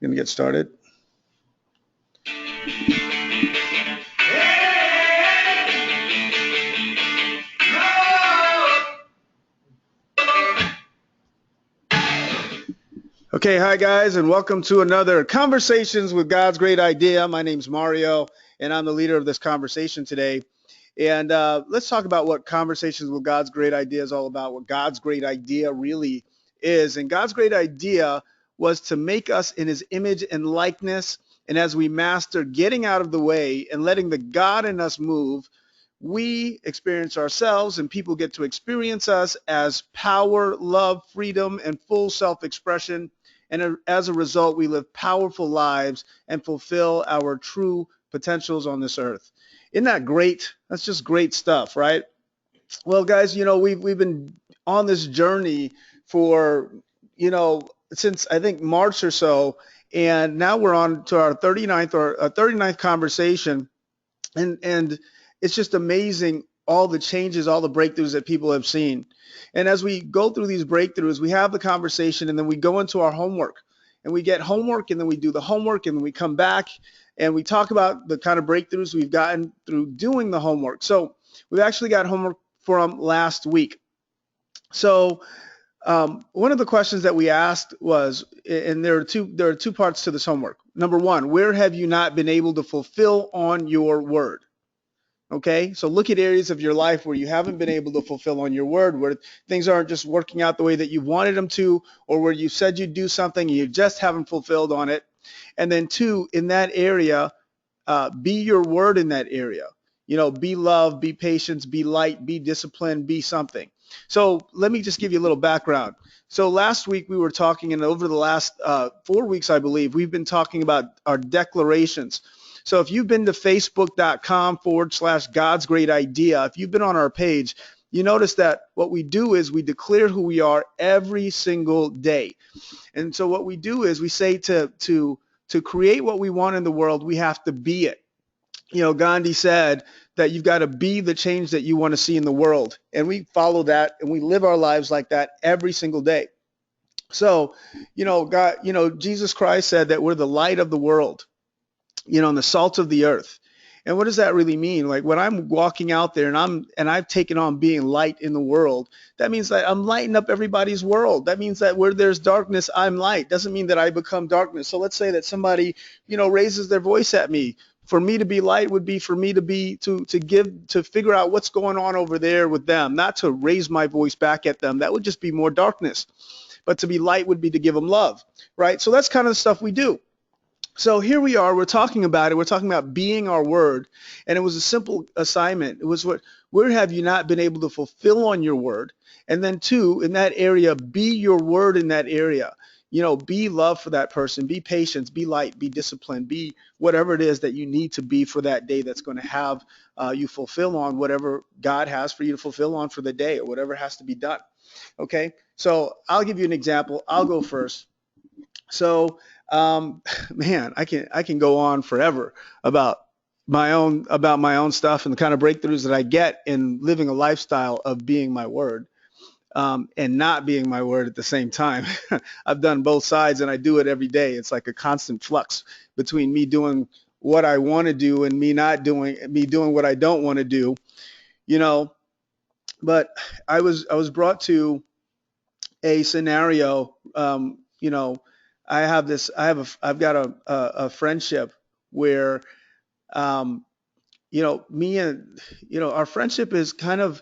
Gonna get started. Okay, hi guys, and welcome to another Conversations with God's Great Idea. My name's Mario, and I'm the leader of this conversation today. And let's talk about what Conversations with God's Great Idea is all about, what God's great idea really is. And God's great idea was to make us in his image and likeness. And as we master getting out of the way and letting the God in us move, we experience ourselves and people get to experience us as power, love, freedom, and full self-expression. And as a result, we live powerful lives and fulfill our true potentials on this earth. Isn't that great? That's just great stuff, right? Well, guys, we've been on this journey for, since I think March or so, and now we're on to our 39th conversation, and it's just amazing all the changes, all the breakthroughs that people have seen. And as we go through these breakthroughs, we have the conversation and then we go into our homework and we get homework and then we do the homework and then we come back and we talk about the kind of breakthroughs we've gotten through doing the homework. So we've actually got homework from last week. So one of the questions that we asked was, and there are two parts to this homework. Number one, where have you not been able to fulfill on your word? Okay, so look at areas of your life where you haven't been able to fulfill on your word, where things aren't just working out the way that you wanted them to, or where you said you'd do something and you just haven't fulfilled on it. And then two, in that area, be your word in that area. Be love, be patience, be light, be discipline, be something. So let me just give you a little background. So last week we were talking, and over the last 4 weeks, I believe, we've been talking about our declarations. So if you've been to facebook.com/God's Great Idea, if you've been on our page, you notice that what we do is we declare who we are every single day. And so what we do is we say to create what we want in the world, we have to be it. Gandhi said that you've got to be the change that you want to see in the world. And we follow that and we live our lives like that every single day. So, God, Jesus Christ said that we're the light of the world, and the salt of the earth. And what does that really mean? Like when I'm walking out there and I've taken on being light in the world, that means that I'm lighting up everybody's world. That means that where there's darkness, I'm light. Doesn't mean that I become darkness. So let's say that somebody, raises their voice at me. For me to be light would be for me to figure out what's going on over there with them, not to raise my voice back at them. That would just be more darkness. But to be light would be to give them love, right? So that's kind of the stuff we do. So here we are, we're talking about it. We're talking about being our word. And it was a simple assignment. It was where have you not been able to fulfill on your word? And then two, in that area, be your word in that area. Be love for that person, be patient, be light, be disciplined, be whatever it is that you need to be for that day that's going to have you fulfill on whatever God has for you to fulfill on for the day or whatever has to be done. Okay, so I'll give you an example. I'll go first. So man, I can go on forever about my own stuff and the kind of breakthroughs that I get in living a lifestyle of being my word, and not being my word at the same time. I've done both sides and I do it every day. It's like a constant flux between me doing what I want to do and me doing what I don't want to do, you know. But I was brought to a scenario, I've got a friendship where, um, me and, our friendship is kind of,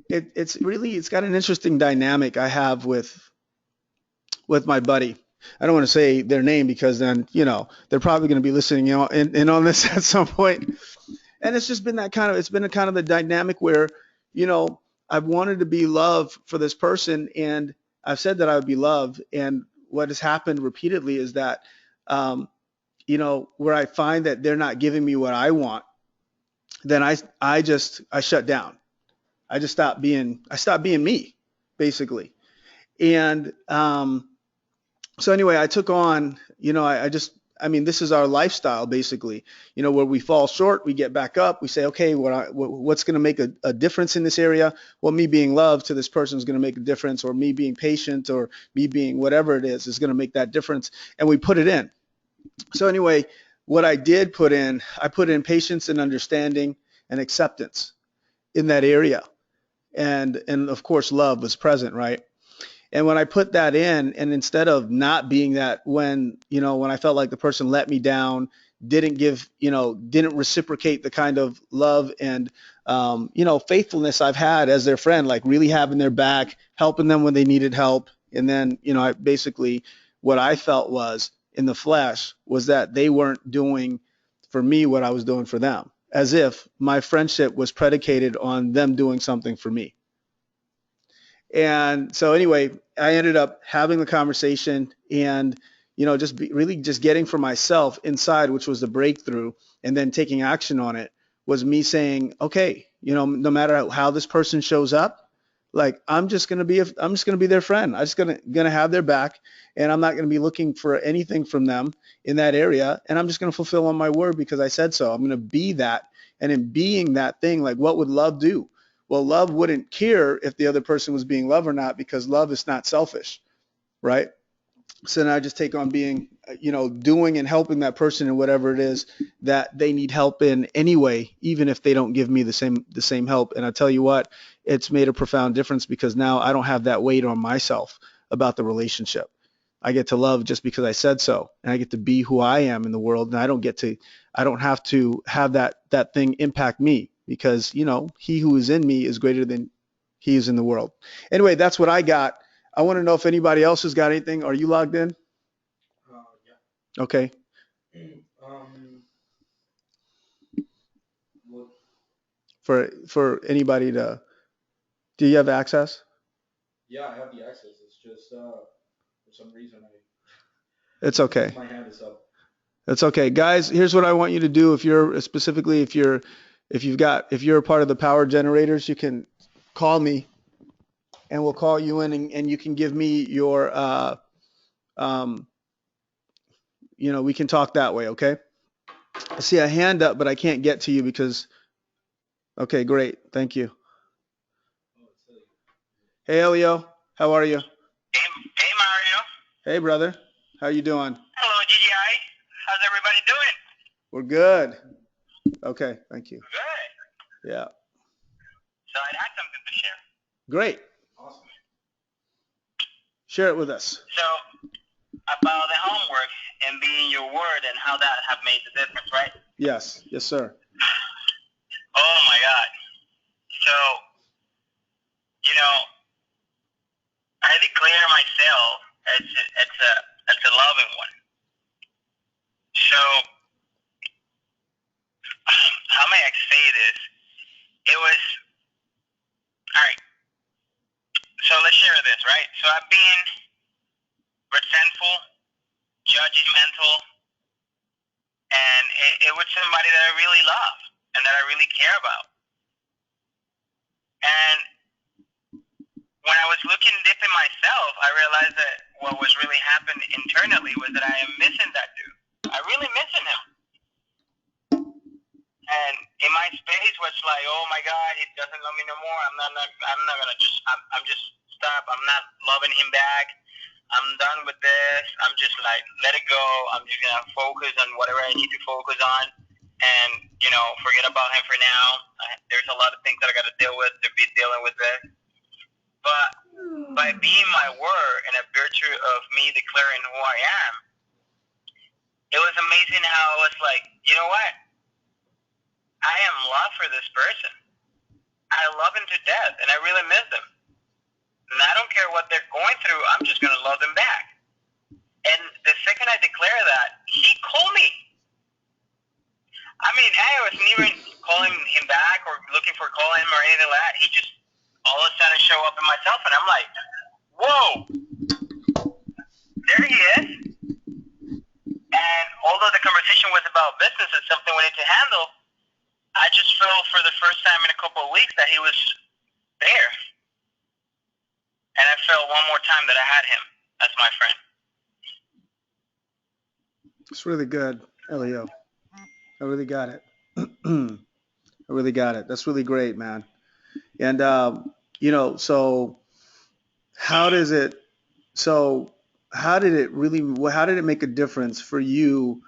it's got an interesting dynamic I have with my buddy. I don't want to say their name because then, they're probably going to be listening in on this at some point. And it's been a kind of the dynamic where, you know, I've wanted to be loved for this person and I've said that I would be loved. And what has happened repeatedly is that, um, where I find that they're not giving me what I want, then I shut down. I stopped being me, basically. And so anyway, I took on, I mean, this is our lifestyle basically, where we fall short, we get back up, we say, okay, what's going to make a difference in this area? Well, me being loved to this person is going to make a difference, or me being patient, or me being whatever it is going to make that difference. And we put it in. So anyway, what I did put in, I put in patience and understanding and acceptance in that area. And of course love was present, right? And when I put that in, and instead of not being that, when, when I felt like the person let me down, didn't give, didn't reciprocate the kind of love and, faithfulness I've had as their friend, like really having their back, helping them when they needed help. And then, I basically, what I felt was in the flesh was that they weren't doing for me what I was doing for them, as if my friendship was predicated on them doing something for me. And so anyway, I ended up having the conversation and, really just getting for myself inside, which was the breakthrough, and then taking action on it was me saying, okay, no matter how this person shows up, like I'm just gonna be their friend. I'm just gonna have their back, and I'm not gonna be looking for anything from them in that area, and I'm just gonna fulfill on my word because I said so. I'm gonna be that, and in being that thing, like what would love do? Well, love wouldn't care if the other person was being loved or not because love is not selfish, right? So now I just take on being, doing and helping that person in whatever it is that they need help in anyway, even if they don't give me the same help. And I tell you what, it's made a profound difference because now I don't have that weight on myself about the relationship. I get to love just because I said so, and I get to be who I am in the world, and I don't have to have that thing impact me because he who is in me is greater than he is in the world. Anyway, that's what I got. I want to know if anybody else has got anything. Are you logged in? Okay. For anybody to, do you have access? It's okay. It's okay. Guys, here's what I want you to do. If you're specifically, if you're a part of the power generators, you can call me and we'll call you in and you can give me your, um, we can talk that way. Okay. I see a hand up, but I can't get to you because, okay, great. Thank you. Hey, Elio, how are you? Hey Mario. Hey, brother. How you doing? Hello GGI. How's everybody doing? We're good. Okay, thank you. Good. Yeah. So I had something to share. Great. Share it with us. So about the homework and being your word and how that have made the difference, right? Yes. Yes, sir. Oh my God. So, you know, I declare myself as a loving one. So how may I say this? It was all right. So let's share this, right? So I've been resentful, judgmental, and it was somebody that I really love and that I really care about. And when I was looking deep in myself, I realized that what was really happening internally was that I am missing that dude. I really missing him. And in my space was like, oh my God, he doesn't love me no more. I'm not gonna just, I'm just stop. I'm not loving him back. I'm done with this. I'm just like, let it go. I'm just gonna focus on whatever I need to focus on, and forget about him for now. There's a lot of things that I got to deal with to be dealing with this. But by being my word and a virtue of me declaring who I am, it was amazing how I was like, you know what? I am love for this person. I love him to death, and I really miss them. And I don't care what they're going through. I'm just gonna love them back. And the second I declare that, he called me. I mean, I wasn't even calling him back or looking for calling him or anything like that. He just all of a sudden show up in myself, and I'm like, whoa, there he is. And although the conversation was about business and something we need to handle, I just felt for the first time in a couple of weeks that he was there. And I felt one more time that I had him as my friend. It's really good, Elio. I really got it. I really got it. That's really great, man. And so how does it? So how did it really, how did it make a difference for you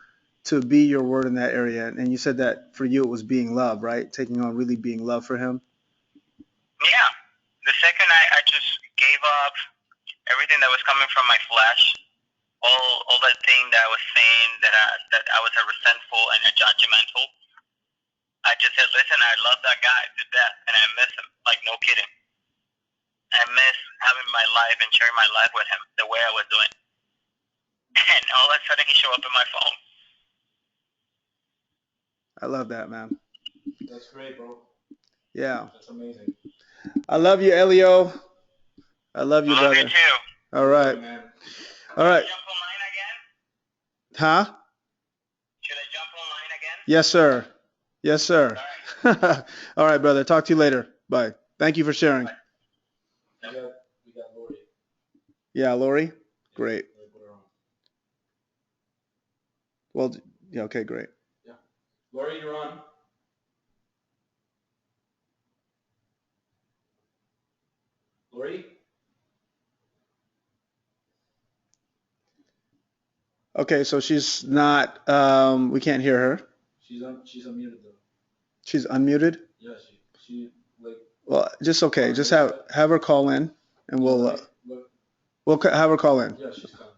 to be your word in that area? And you said that for you it was being love, right? Taking on really being love for him. Yeah. The second I just gave up everything that was coming from my flesh, all that thing that I was saying that I was a resentful and a judgmental. I just said, listen, I love that guy to death, and I miss him. Like, no kidding. I miss having my life and sharing my life with him the way I was doing. And all of a sudden, he showed up in my phone. I love that, man. That's great, bro. Yeah. That's amazing. I love you, Elio. I love you, Love brother. you too. All right. Yeah, man. All right. Jump online again? Huh? Should I jump online again? Yes, sir. Yes, sir. All right. All right, brother. Talk to you later. Bye. Thank you for sharing. Bye. We got Lori. Yeah, Lori? Great. Let me put her on. Well, yeah, okay, great. Yeah. Lori, you're on. Lori? Okay, so she's not, we can't hear her. She's unmuted though. She's unmuted? Yeah, she like. Well, just okay. Just have her call in and Look. we'll have her call in. Yeah, she's coming.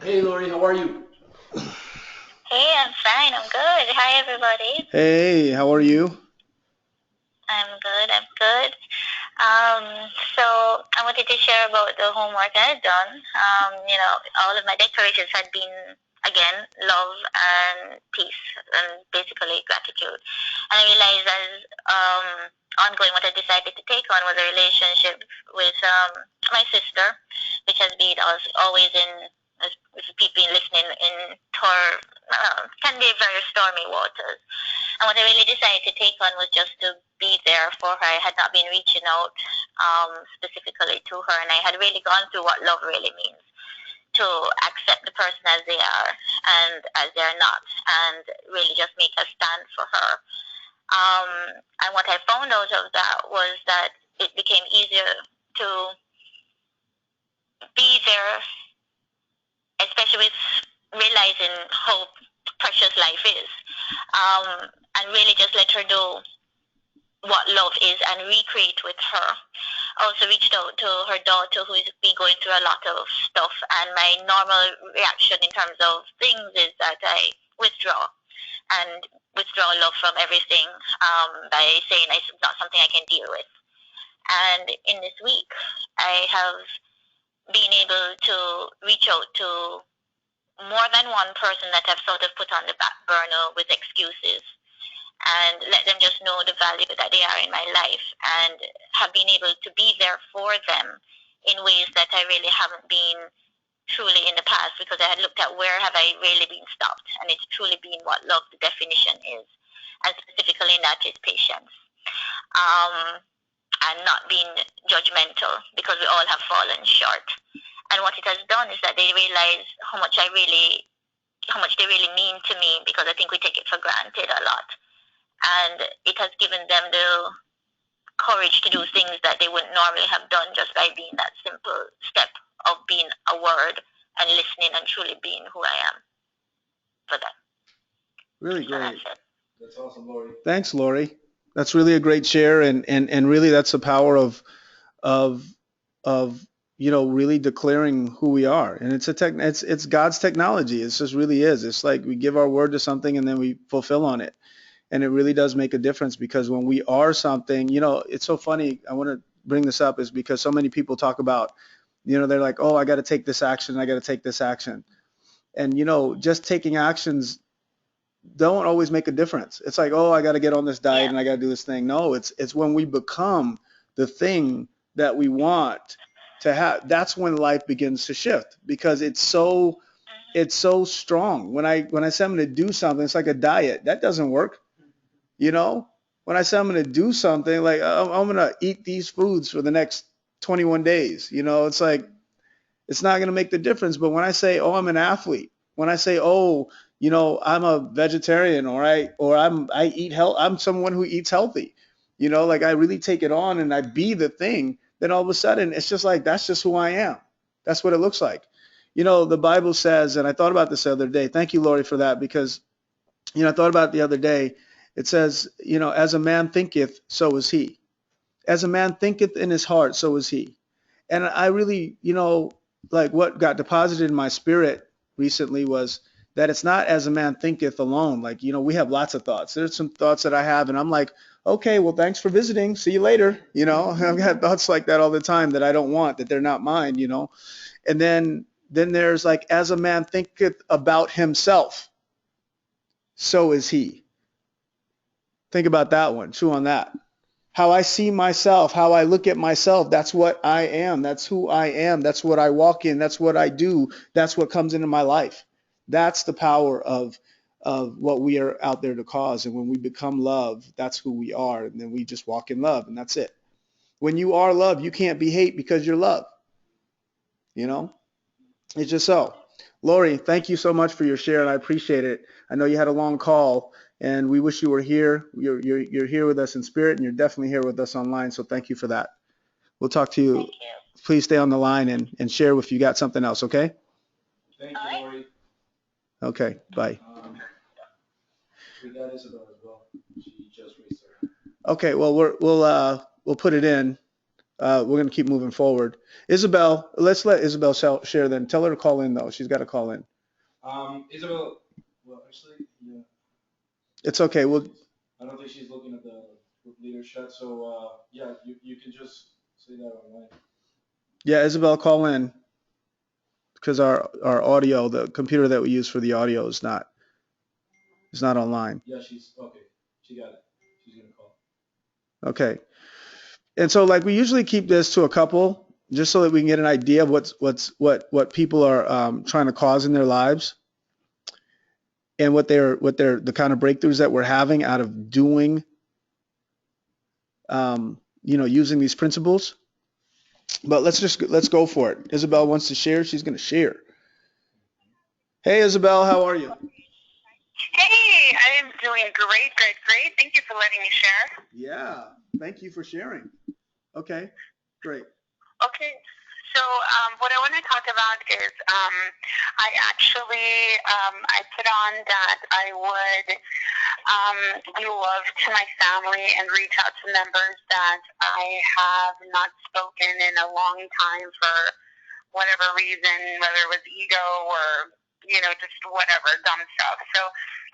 Hey, Lori, how are you? Hey, I'm fine. I'm good. Hi, everybody. Hey, how are you? I'm good. I'm good. So I wanted to share about the homework I had done. All of my declarations had been, again, love and peace and basically gratitude. And I realized as ongoing, what I decided to take on was a relationship with my sister, which has been always in, as people listening, in can be very stormy waters. And what I really decided to take on was just to be there for her. I had not been reaching out specifically to her, and I had really gone through what love really means, to accept the person as they are and as they're not, and really just make a stand for her. And what I found out of that was that it became easier to be there, especially with realizing how precious life is, and really just let her do what love is and recreate with her. I also reached out to her daughter, who's been going through a lot of stuff, and my normal reaction in terms of things is that I withdraw love from everything, by saying it's not something I can deal with. And in this week, I have been able to reach out to more than one person that I've sort of put on the back burner with excuses, and let them just know the value that they are in my life, and have been able to be there for them in ways that I really haven't been truly in the past, because I had looked at where have I really been stopped, and it's truly been what love, the definition is, and specifically in that is patience, and not being judgmental, because we all have fallen short. And what it has done is that they realize how much they really mean to me, because I think we take it for granted a lot. And it has given them the courage to do things that they wouldn't normally have done, just by being that simple step of being a word and listening and truly being who I am for them. Really So great. that's it. That's awesome, Lori. Thanks, Lori. That's really a great share, and really that's the power of really declaring who we are. And it's God's technology. It just really is. It's like we give our word to something and then we fulfill on it. And it really does make a difference, because when we are something, it's so funny. I want to bring this up is because so many people talk about, they're like, oh, I got to take this action. I got to take this action. And, just taking actions don't always make a difference. It's like, oh, I got to get on this diet and I got to do this thing. No, it's when we become the thing that we want to have, that's when life begins to shift, because it's so strong. When I say I'm going to do something, it's like a diet. That doesn't work. When I say I'm going to do something, like I'm going to eat these foods for the next 21 days, it's like, it's not going to make the difference. But when I say, oh, I'm an athlete, when I say, oh, I'm a vegetarian, I eat health, I'm someone who eats healthy, like I really take it on and I be the thing then all of a sudden it's just like, that's just who I am. That's what it looks like. You know, the Bible says, and I thought about this the other day. Thank you, Lori, for that, because, you know, I thought about it the other day. It says, you know, as a man thinketh, so is he. As a man thinketh in his heart, so is he. And I really, you know, like what got deposited in my spirit recently was that it's not as a man thinketh alone. Like, you know, we have lots of thoughts. There's some thoughts that I have, and I'm like, okay, well, thanks for visiting. See you later. You know, I've got thoughts like that all the time that I don't want, that they're not mine, you know. And then there's like, as a man thinketh about himself, so is he. Think about that one. Chew on that. How I see myself, how I look at myself, that's what I am. That's who I am. That's what I walk in. That's what I do. That's what comes into my life. That's the power of what we are out there to cause. And when we become love, that's who we are. And then we just walk in love, and that's it. When you are love, you can't be hate because you're love. You know, it's just so. Lori, thank you so much for your share, and I appreciate it. I know you had a long call, and we wish you were here. You're here with us in spirit, and you're definitely here with us online. So thank you for that. We'll talk to you. Thank you. Please stay on the line and share if you got something else. Okay. Thank All you, right. Lori. Okay. Bye. We got Isabel as well. She just raised her hand. Okay. Well, we'll put it in. We're gonna keep moving forward. Isabel, let's let Isabel share then. Tell her to call in though. She's got to call in. Isabel, well, actually, yeah, It's okay. We'll. I don't think she's looking at the group leader chat, so yeah, you can just say that online. Yeah, Isabel, call in because our audio, the computer that we use for the audio is not online. Yeah, she's okay. She got it. She's gonna call. Okay. And so like we usually keep this to a couple just so that we can get an idea of what people are trying to cause in their lives and what they're the kind of breakthroughs that we're having out of doing you know, using these principles. But let's go for it. Isabel wants to share. She's going to share. Hey, Isabel, how are you? Hey, I am doing great. Thank you for letting me share. Yeah, thank you for sharing. Okay, great. Okay, so what I want to talk about is I actually I put on that I would be love to my family and reach out to members that I have not spoken in a long time for whatever reason, whether it was ego or, you know, just whatever, dumb stuff. So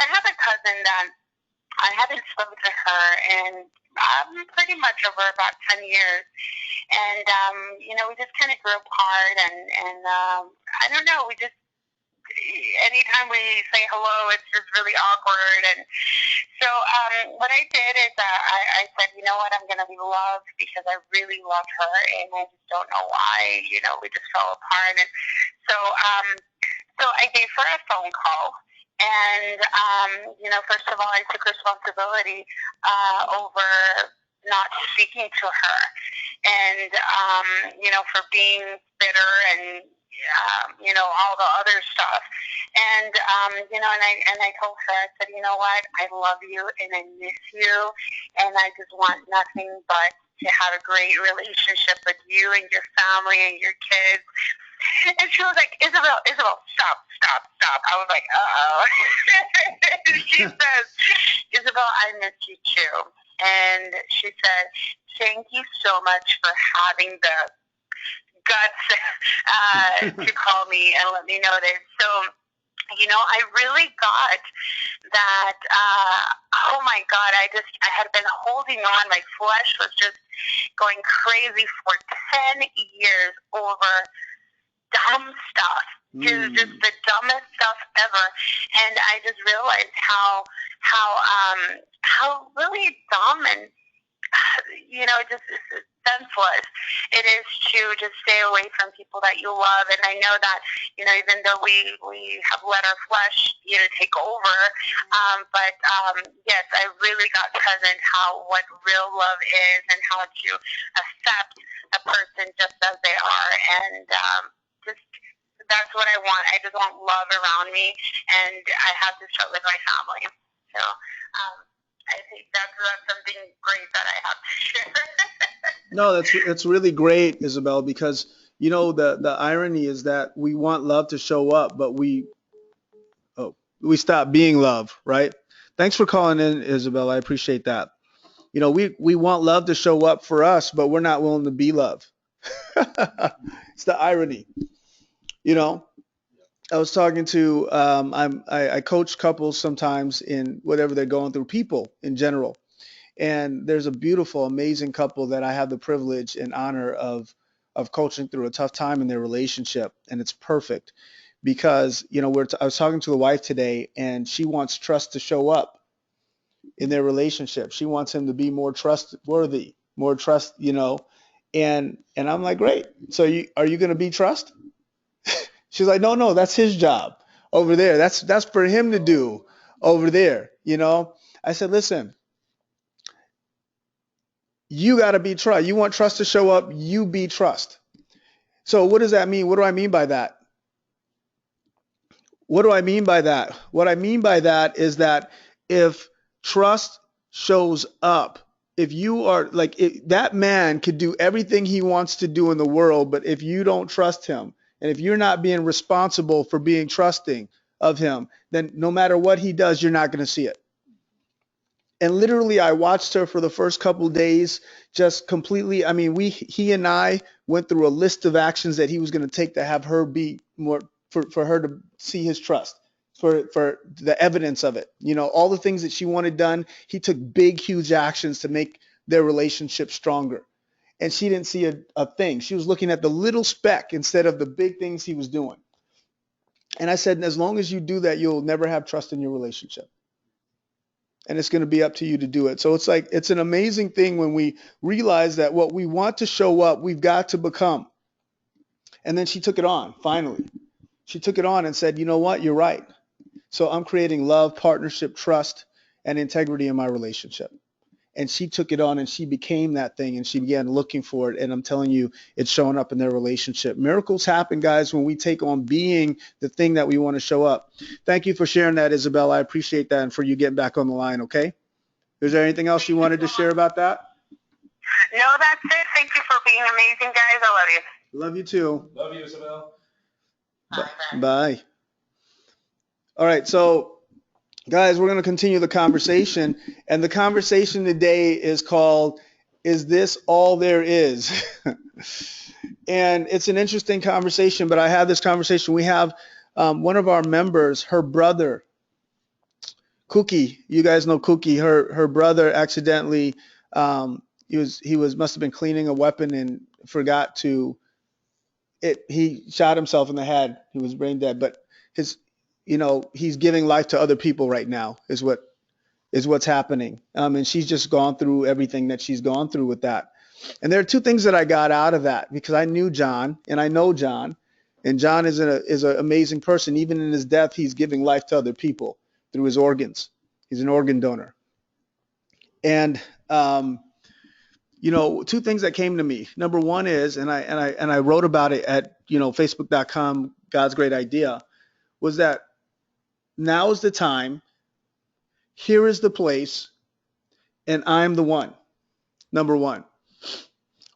I have a cousin that I haven't spoken to her in pretty much over about 10 years. And, you know, we just kind of grew apart and I don't know, we just, anytime we say hello, it's just really awkward. And so what I did is I said, you know what, I'm going to be loved because I really love her, and I just don't know why, you know, we just fell apart. And so so I gave her a phone call. And, you know, first of all, I took responsibility over not speaking to her and, you know, for being bitter and, you know, all the other stuff. And, you know, and I told her, I said, you know what, I love you and I miss you, and I just want nothing but to have a great relationship with you and your family and your kids. And she was like, Isabel, stop. I was like, uh-oh. She says, Isabel, I miss you too. And she said, thank you so much for having the guts to call me and let me know this. So, you know, I really got that, oh my God, I had been holding on. My flesh was just going crazy for 10 years over dumb stuff. Just the dumbest stuff ever. And I just realized how really dumb and, you know, just senseless it is to just stay away from people that you love. And I know that, you know, even though we have let our flesh, you know, take over, but yes, I really got present what real love is and how to accept a person just as they are. And just that's what I want. I just want love around me, and I have to start with my family. So I think that's something great that I have to share. No, that's really great, Isabel, because the irony is that we want love to show up, but we stop being love, right? Thanks for calling in, Isabel. I appreciate that. We want love to show up for us, but we're not willing to be love. It's the irony. You know, I was talking to I coach couples sometimes in whatever they're going through, people in general. And there's a beautiful, amazing couple that I have the privilege and honor of coaching through a tough time in their relationship, and it's perfect because I was talking to the wife today, and she wants trust to show up in their relationship. She wants him to be more trustworthy, more trust, and I'm like, great. So are you going to be trust? She's like, no, no, that's his job over there. That's for him to do over there. I said, listen, you got to be trust. You want trust to show up, you be trust. So what does that mean? What do I mean by that? What do I mean by that? What I mean by that is that if trust shows up, if you are like that man could do everything he wants to do in the world, but if you don't trust him and if you're not being responsible for being trusting of him, then no matter what he does, you're not going to see it. And literally, I watched her for the first couple of days, just completely. I mean, he and I went through a list of actions that he was going to take to have her be more, for her to see his trust, for the evidence of it. All the things that she wanted done, he took big, huge actions to make their relationship stronger. And she didn't see a thing. She was looking at the little speck instead of the big things he was doing. And I said, as long as you do that, you'll never have trust in your relationship. And it's going to be up to you to do it. So it's an amazing thing when we realize that what we want to show up, we've got to become. And then she took it on, finally. She took it on and said, you know what, you're right. So I'm creating love, partnership, trust, and integrity in my relationship. And she took it on and she became that thing and she began looking for it. And I'm telling you, it's showing up in their relationship. Miracles happen, guys, when we take on being the thing that we want to show up. Thank you for sharing that, Isabel. I appreciate that and for you getting back on the line, okay? Is there anything else you wanted to share about that? No, that's it. Thank you for being amazing, guys. I love you. Love you too. Love you, Isabel. Bye. All right, so guys, we're going to continue the conversation, and the conversation today is called, "Is this all there is?" And it's an interesting conversation, but I had this conversation. We have one of our members, her brother, Cookie. You guys know Cookie. Her brother accidentally, he must have been cleaning a weapon and forgot to. He shot himself in the head. He was brain dead, but he's giving life to other people right now is what's happening. And she's just gone through everything that she's gone through with that. And there are two things that I got out of that because I knew John and I know John, and John is an amazing person. Even in his death, he's giving life to other people through his organs. He's an organ donor. And two things that came to me. Number one is, and I wrote about it at Facebook.com, God's Great Idea, was that now is the time, here is the place, and I'm the one. Number one,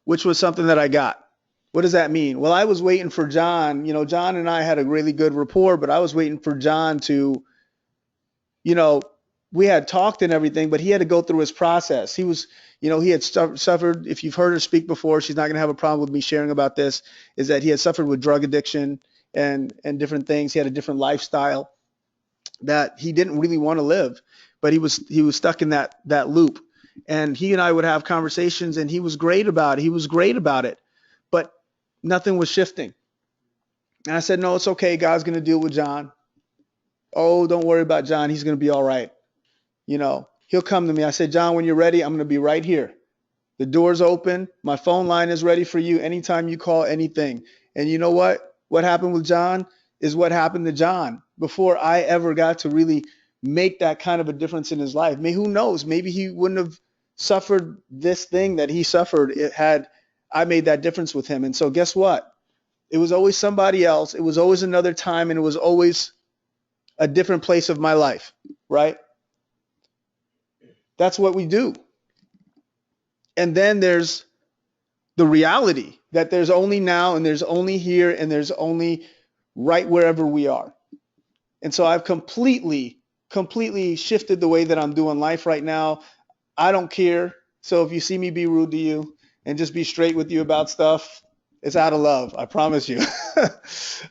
which was something that I got. What does that mean? Well, I was waiting for John. John and I had a really good rapport, but I was waiting for John to, we had talked and everything, but he had to go through his process. He was, he had suffered, if you've heard her speak before, she's not going to have a problem with me sharing about this, is that he had suffered with drug addiction and different things. He had a different lifestyle that he didn't really want to live, but he was stuck in that loop. And he and I would have conversations, and he was great about it. He was great about it, but nothing was shifting. And I said, no, it's okay. God's going to deal with John. Oh, don't worry about John. He's going to be all right. He'll come to me. I said, John, when you're ready, I'm going to be right here. The door's open. My phone line is ready for you anytime you call anything. And you know what? What happened with John is what happened to John before I ever got to really make that kind of a difference in his life. Who knows? Maybe he wouldn't have suffered this thing that he suffered had I made that difference with him. And so guess what? It was always somebody else. It was always another time, and it was always a different place of my life, right? That's what we do. And then there's the reality that there's only now and there's only here and there's only right wherever we are. And so I've completely shifted the way that I'm doing life right now. I don't care. So if you see me be rude to you and just be straight with you about stuff, it's out of love. I promise you.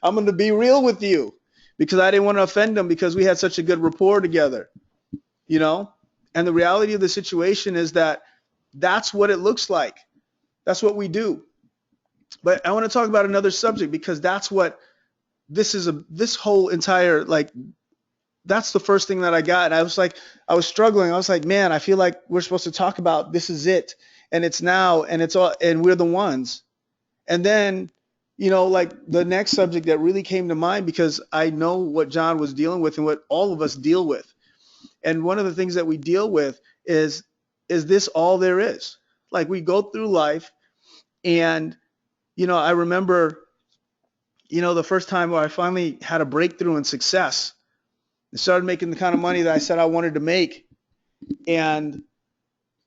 I'm going to be real with you because I didn't want to offend them because we had such a good rapport together, you know? And the reality of the situation is that that's what it looks like. That's what we do. But I want to talk about another subject because that's what this whole entire, like, that's the first thing that I got. And I was struggling. I was like, man, I feel like we're supposed to talk about this is it. And it's now and it's all, and we're the ones. And then, like the next subject that really came to mind because I know what John was dealing with and what all of us deal with. And one of the things that we deal with is this all there is? Like we go through life and, I remember, the first time where I finally had a breakthrough in success and started making the kind of money that I said I wanted to make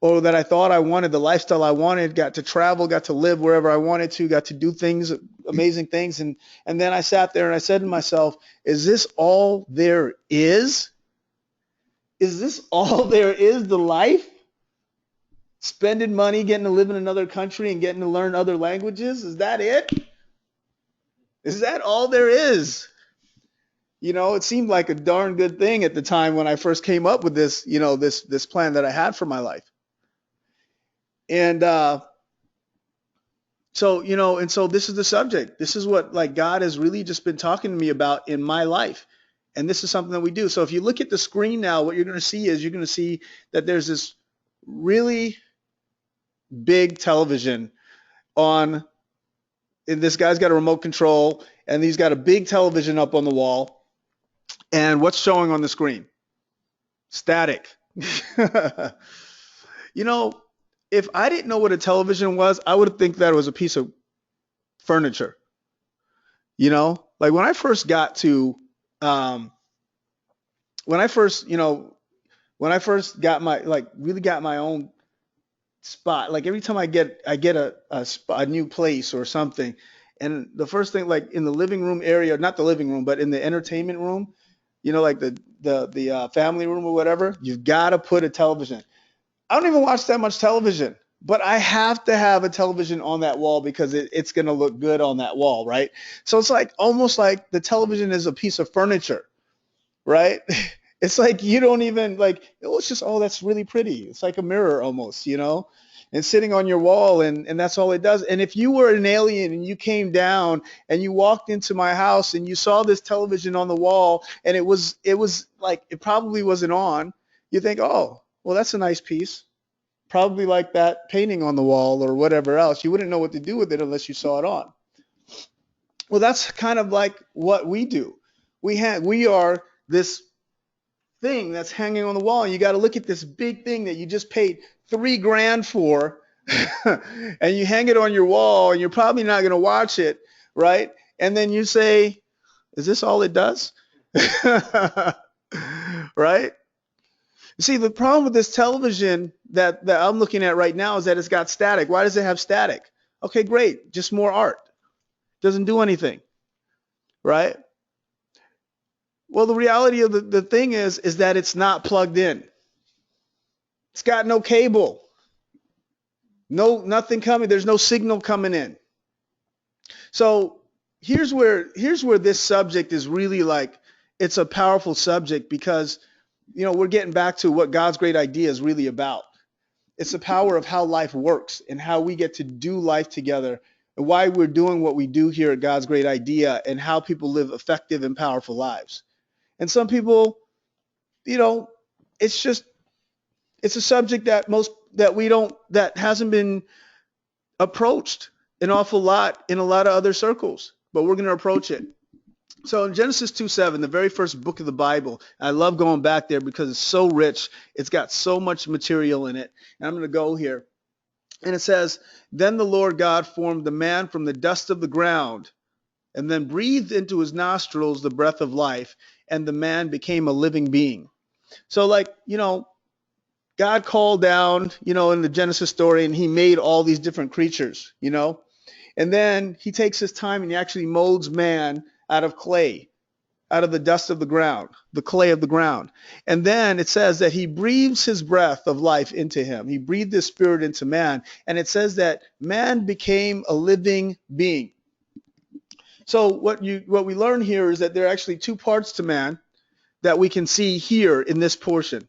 or that I thought I wanted, the lifestyle I wanted, got to travel, got to live wherever I wanted to, got to do things, amazing things. And then I sat there and I said to myself, is this all there is? Is this all there is, the life? Spending money, getting to live in another country and getting to learn other languages? Is that it? Is that all there is? It seemed like a darn good thing at the time when I first came up with this, this plan that I had for my life. And so this is the subject. This is what like God has really just been talking to me about in my life. And this is something that we do. So if you look at the screen now, what you're going to see is you're going to see that there's this really big television on, and this guy's got a remote control and he's got a big television up on the wall. And what's showing on the screen? Static. If I didn't know what a television was, I would think that it was a piece of furniture. Like when I first got to, when I first got my, like really got my own spot, like every time I get a new place or something, and the first thing, like in the living room area, not the living room, but in the entertainment room, like the family room or whatever, you've got to put a television. I don't even watch that much television, but I have to have a television on that wall because it's going to look good on that wall, right? So it's like almost like the television is a piece of furniture, right? It's like you don't even like, it's just, oh, that's really pretty. It's like a mirror almost, and sitting on your wall and that's all it does. And if you were an alien and you came down and you walked into my house and you saw this television on the wall and it was like, it probably wasn't on, you think, oh, well, that's a nice piece. Probably like that painting on the wall or whatever else. You wouldn't know what to do with it unless you saw it on. Well, that's kind of like what we do. We are this thing that's hanging on the wall, and you got to look at this big thing that you just paid $3,000 for, and you hang it on your wall, and you're probably not going to watch it, right? And then you say, "Is this all it does?" Right? See, the problem with this television that I'm looking at right now is that it's got static. Why does it have static? Okay, great. Just more art. Doesn't do anything, right? Well, the reality of the thing is that it's not plugged in. It's got no cable. Nothing coming. There's no signal coming in. So here's where this subject is really like, it's a powerful subject because we're getting back to what God's great idea is really about. It's the power of how life works and how we get to do life together and why we're doing what we do here at God's great idea and how people live effective and powerful lives. And some people, it's a subject that hasn't been approached an awful lot in a lot of other circles, but we're going to approach it. So in Genesis 2:7, the very first book of the Bible, I love going back there because it's so rich. It's got so much material in it. And I'm going to go here. And it says, "Then the Lord God formed the man from the dust of the ground and then breathed into his nostrils the breath of life, and the man became a living being." So like, God called down, in the Genesis story, and he made all these different creatures, and then he takes his time and he actually molds man out of clay, out of the dust of the ground, the clay of the ground. And then it says that he breathes his breath of life into him. He breathed his spirit into man. And it says that man became a living being. So what we learn here is that there are actually two parts to man that we can see here in this portion.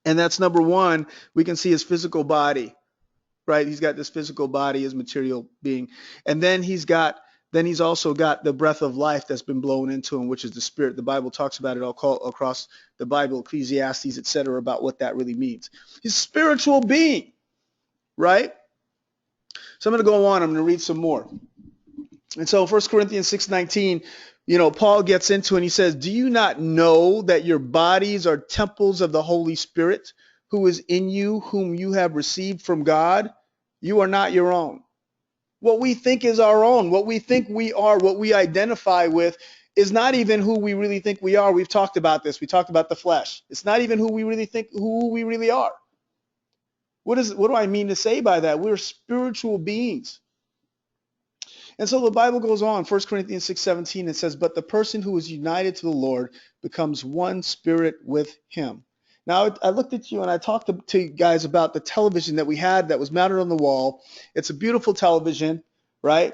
And that's number one, we can see his physical body, right? He's got this physical body, his material being. And then he's also got the breath of life that's been blown into him, which is the spirit. The Bible talks about it all across the Bible, Ecclesiastes, etc., about what that really means. He's a spiritual being, right? So I'm going to go on. I'm going to read some more. And so 1 Corinthians 6:19, Paul gets into and he says, do you not know that your bodies are temples of the Holy Spirit who is in you, whom you have received from God? You are not your own. What we think is our own, what we think we are, what we identify with is not even who we really think we are. We've talked about this. We talked about the flesh. It's not even who we really are. What do I mean to say by that? We're spiritual beings. And so the Bible goes on, 1 Corinthians 6:17, it says, but the person who is united to the Lord becomes one spirit with him. Now, I looked at you and I talked to you guys about the television that we had that was mounted on the wall. It's a beautiful television, right?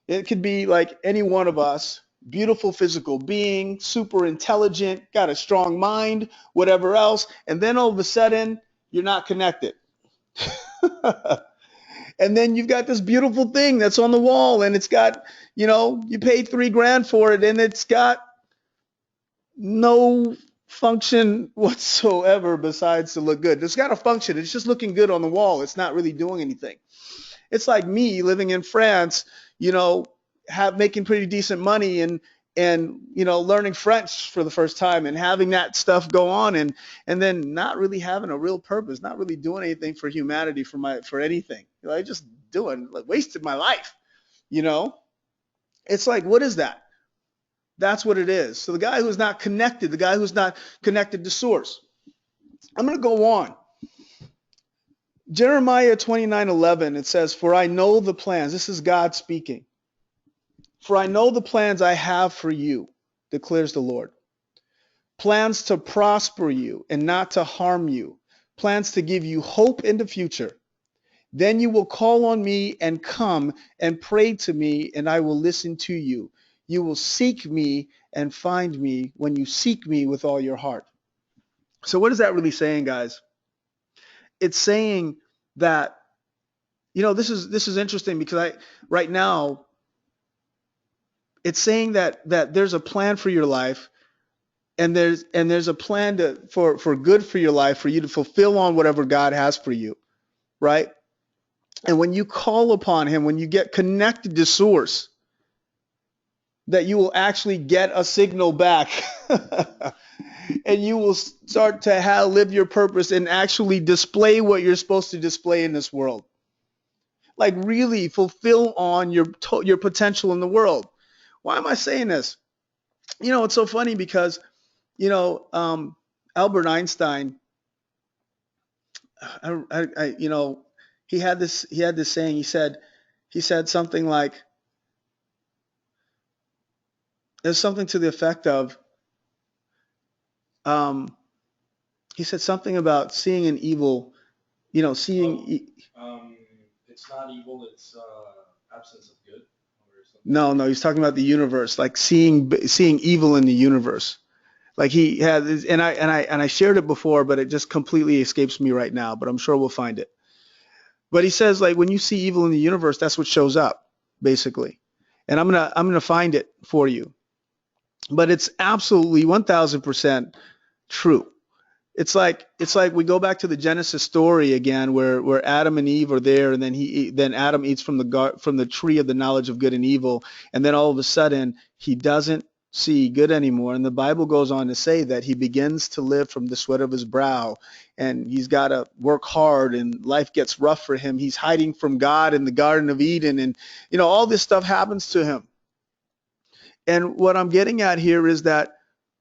It could be like any one of us, beautiful physical being, super intelligent, got a strong mind, whatever else. And then all of a sudden, you're not connected. And then you've got this beautiful thing that's on the wall and it's got, you paid $3,000 for it and it's got no function whatsoever besides to look good. It's got a function. It's just looking good on the wall. It's not really doing anything. It's like me living in France, making pretty decent money and learning French for the first time and having that stuff go on and then not really having a real purpose, not really doing anything for humanity, for anything. I just wasted my life. It's like, what is that? That's what it is. So the guy who's not connected, the guy who's not connected to source. I'm going to go on. Jeremiah 29:11, it says, for I know the plans. This is God speaking. For I know the plans I have for you, declares the Lord. Plans to prosper you and not to harm you. Plans to give you hope in the future. Then you will call on me and come and pray to me, and I will listen to you. You will seek me and find me when you seek me with all your heart. So what is that really saying, guys? It's saying that, this is interesting because right now, it's saying that there's a plan for your life, and there's a plan for good for your life, for you to fulfill on whatever God has for you, right? And when you call upon him, when you get connected to source, that you will actually get a signal back and you will start to live your purpose and actually display what you're supposed to display in this world. Like really fulfill on your potential in the world. Why am I saying this? It's so funny because, Albert Einstein, he had this saying. He said something like, there's something to the effect of, he said something about seeing an evil, seeing. It's not evil. It's absence of good. No, he's talking about the universe, like seeing evil in the universe. Like he had, and I shared it before, but it just completely escapes me right now. But I'm sure we'll find it. But he says, like, when you see evil in the universe, that's what shows up, basically. And I'm gonna find it for you. But it's absolutely 1,000% true. It's like we go back to the Genesis story again, where Adam and Eve are there, and then Adam eats from the tree of the knowledge of good and evil, and then all of a sudden he doesn't see good anymore. And the Bible goes on to say that he begins to live from the sweat of his brow, and he's got to work hard, and life gets rough for him. He's hiding from God in the Garden of Eden, and all this stuff happens to him. And what I'm getting at here is that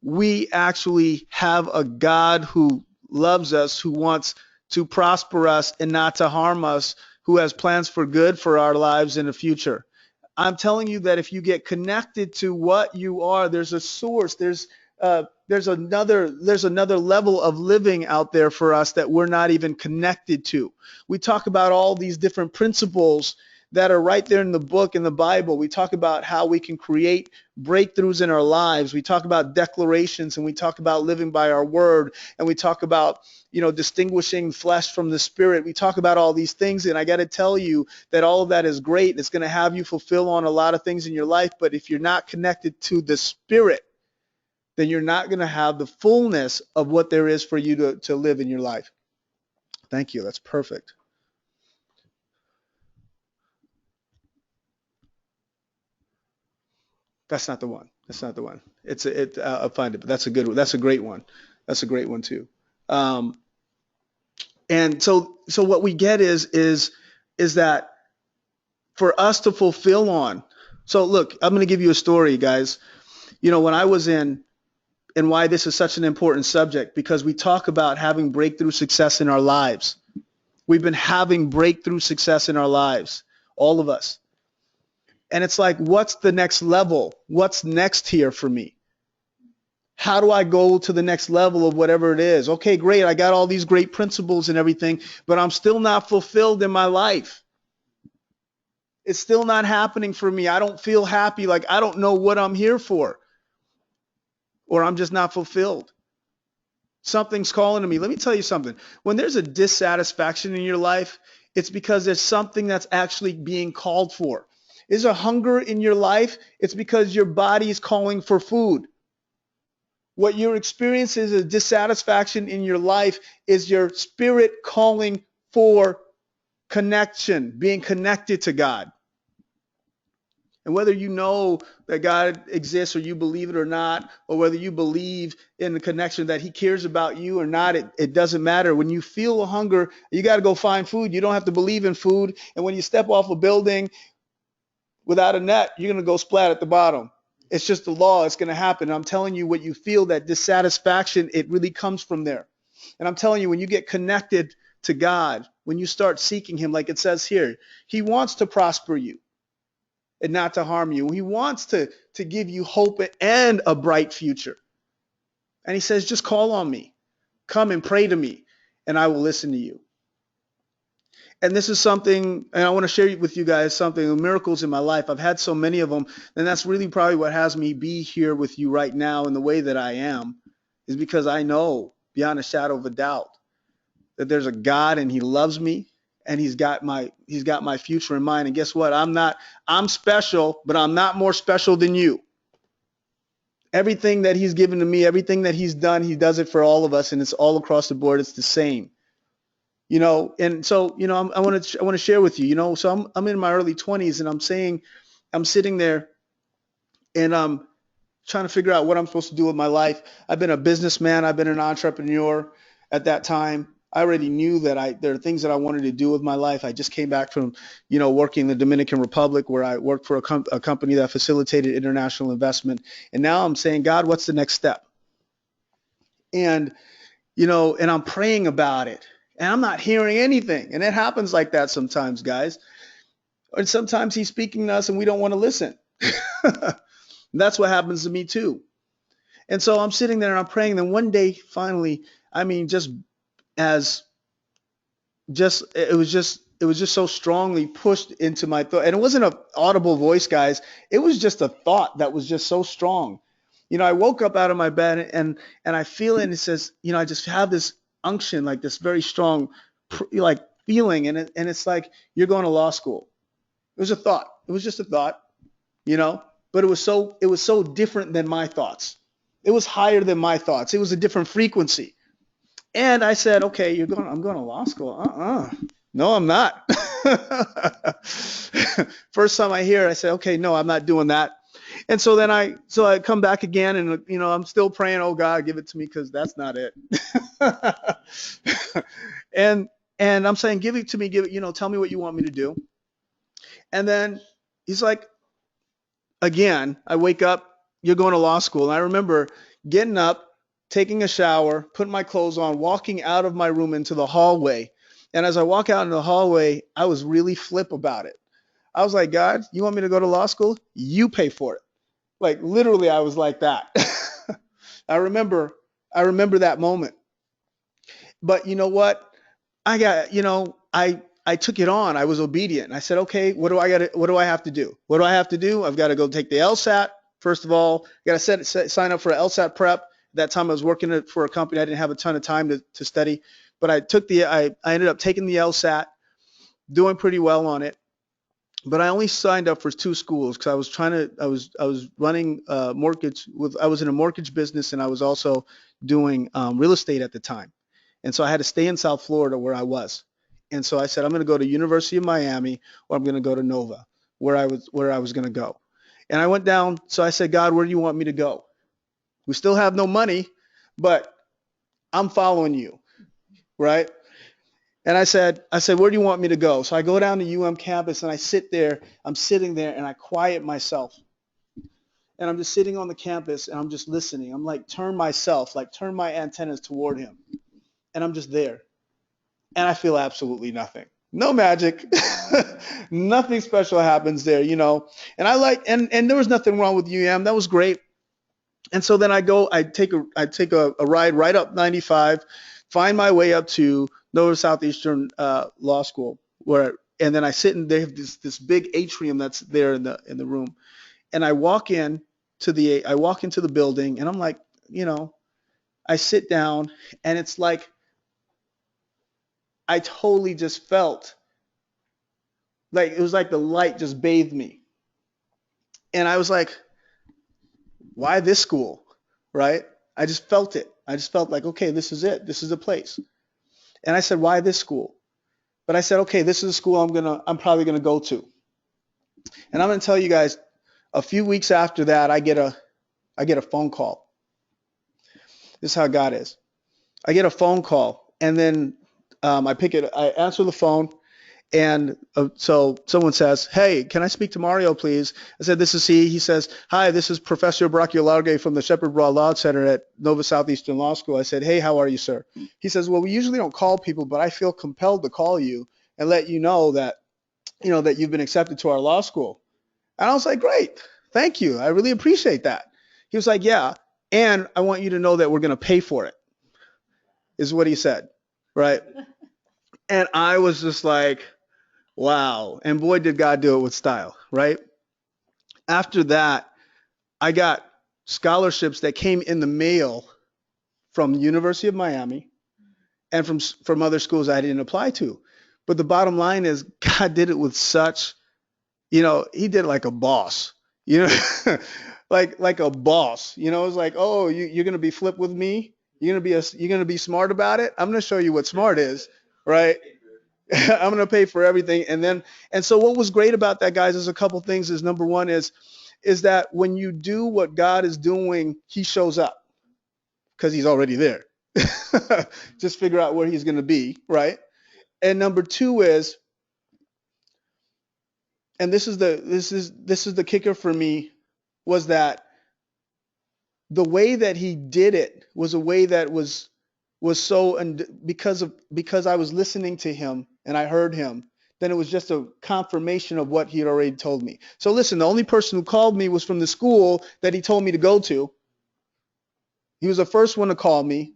we actually have a God who loves us, who wants to prosper us and not to harm us, who has plans for good for our lives in the future. I'm telling you that if you get connected to what you are, there's a source, there's another level of living out there for us that we're not even connected to. We talk about all these different principles that are right there in the book, in the Bible. We talk about how we can create breakthroughs in our lives. We talk about declarations, and we talk about living by our word, and we talk about, distinguishing flesh from the spirit. We talk about all these things, and I got to tell you that all of that is great. It's going to have you fulfill on a lot of things in your life, but if you're not connected to the spirit, then you're not going to have the fullness of what there is for you to live in your life. Thank you. That's perfect. That's not the one. That's not the one. I'll find it, but that's a good one. That's a great one. That's a great one too. Um, and so what we get is that for us to fulfill on. So look, I'm going to give you a story, guys. When I was in, and why this is such an important subject, because we talk about having breakthrough success in our lives. We've been having breakthrough success in our lives, all of us. And it's like, what's the next level? What's next here for me? How do I go to the next level of whatever it is? Okay, great. I got all these great principles and everything, but I'm still not fulfilled in my life. It's still not happening for me. I don't feel happy. Like, I don't know what I'm here for, or I'm just not fulfilled. Something's calling to me. Let me tell you something. When there's a dissatisfaction in your life, it's because there's something that's actually being called for. Is there hunger in your life? It's because your body is calling for food. What you're experiencing is a dissatisfaction in your life is your spirit calling for connection, being connected to God. And whether you know that God exists or you believe it or not, or whether you believe in the connection that he cares about you or not, it doesn't matter. When you feel a hunger, you got to go find food. You don't have to believe in food. And when you step off a building without a net, you're going to go splat at the bottom. It's just the law. It's going to happen. And I'm telling you, what you feel, that dissatisfaction, it really comes from there. And I'm telling you, when you get connected to God, when you start seeking him, like it says here, he wants to prosper you and not to harm you. He wants to give you hope and a bright future. And he says, just call on me. Come and pray to me, and I will listen to you. And this is something, and I want to share with you guys something, miracles in my life. I've had so many of them, and that's really probably what has me be here with you right now in the way that I am, is because I know beyond a shadow of a doubt that there's a God and he loves me. And he's got my future in mind. And guess what? I'm special, but I'm not more special than you. Everything that he's given to me, everything that he's done, he does it for all of us, and it's all across the board. It's the same. And so, I want to share with you, so I'm in my early 20s, and I'm sitting there and I'm trying to figure out what I'm supposed to do with my life. I've been a businessman, I've been an entrepreneur at that time. I already knew that there are things that I wanted to do with my life. I just came back from, working in the Dominican Republic, where I worked for a company that facilitated international investment. And now I'm saying, God, what's the next step? And, and I'm praying about it, and I'm not hearing anything. And it happens like that sometimes, guys. And sometimes he's speaking to us and we don't want to listen. That's what happens to me too. And so I'm sitting there and I'm praying. And then one day, finally, it was just so strongly pushed into my thought. And it wasn't an audible voice, guys. It was just a thought that was just so strong. I woke up out of my bed and I feel it, and it says, I just have this unction, like this very strong, like feeling. And it's like, you're going to law school. It was a thought. It was just a thought, but it was so different than my thoughts. It was higher than my thoughts. It was a different frequency. And I said, okay, I'm going to law school. No, I'm not. First time I hear it, I said, okay, no, I'm not doing that. And so then I come back again, and, I'm still praying, oh God, give it to me, because that's not it. and I'm saying, give it to me, tell me what you want me to do. And then he's like, again, I wake up, you're going to law school. And I remember getting up taking a shower, putting my clothes on, walking out of my room into the hallway. And as I walk out into the hallway, I was really flip about it. I was like, God, you want me to go to law school? You pay for it. Like literally, I was like that. I remember, I remember that moment. But you know what? I got, I took it on. I was obedient. I said, okay, what do I have to do? What do I have to do? I've got to go take the LSAT. First of all, I got to sign up for an LSAT prep. At that time I was working for a company. I didn't have a ton of time to study, but I ended up taking the LSAT, doing pretty well on it. But I only signed up for 2 schools because I was running I was in a mortgage business, and I was also doing real estate at the time. And so I had to stay in South Florida where I was. And so I said, I'm going to go to University of Miami, or I'm going to go to Nova, where I was going to go. And I went down. So I said, God, where do you want me to go? We still have no money, but I'm following you, right? And I said, where do you want me to go? So I go down to campus, and I sit there. I'm sitting there, and I quiet myself. And I'm just sitting on the campus, and I'm just listening. I'm like, turn my antennas toward him. And I'm just there. And I feel absolutely nothing. No magic. Nothing special happens there, And and there was nothing wrong with That was great. And so then I take a ride right up 95, find my way up to Nova Southeastern Law School, and then I sit in. They have this big atrium that's there in the room, and I walk into the building, and I'm like, I sit down, and it's like I totally just felt like it was like the light just bathed me, and I was like, why this school, right? I just felt it. I just felt like, okay, this is it. This is the place. And I said, why this school? But I said, okay, this is a school I'm probably gonna go to. And I'm gonna tell you guys, a few weeks after that, I get a phone call. This is how God is. I get a phone call, and then I answer the phone, and so someone says, hey, can I speak to Mario, please? I said, this is he. He says, hi, this is Professor Brachiolarge from the Shepherd Broad Law Center at Nova Southeastern Law School. I said, hey, how are you, sir? He says, well, we usually don't call people, but I feel compelled to call you and let you know that, that you've been accepted to our law school. And I was like, great. Thank you. I really appreciate that. He was like, yeah. And I want you to know that we're going to pay for it, is what he said. Right. And I was just like, wow. And boy, did God do it with style, right? After that, I got scholarships that came in the mail from the University of Miami and from other schools I didn't apply to. But the bottom line is God did it with such, he did it like a boss, like a boss, it's like, oh, you're going to be flip with me. You're going to be smart about it. I'm going to show you what smart is, right? I'm going to pay for everything. And so what was great about that, guys, is a couple things. Is number one is that when you do what God is doing, he shows up because he's already there. Just figure out where he's going to be, right? And number two is, and this is the kicker for me, was that the way that he did it was a way that was so, and because I was listening to him and I heard him, then it was just a confirmation of what he had already told me. So listen, the only person who called me was from the school that he told me to go to. He was the first one to call me,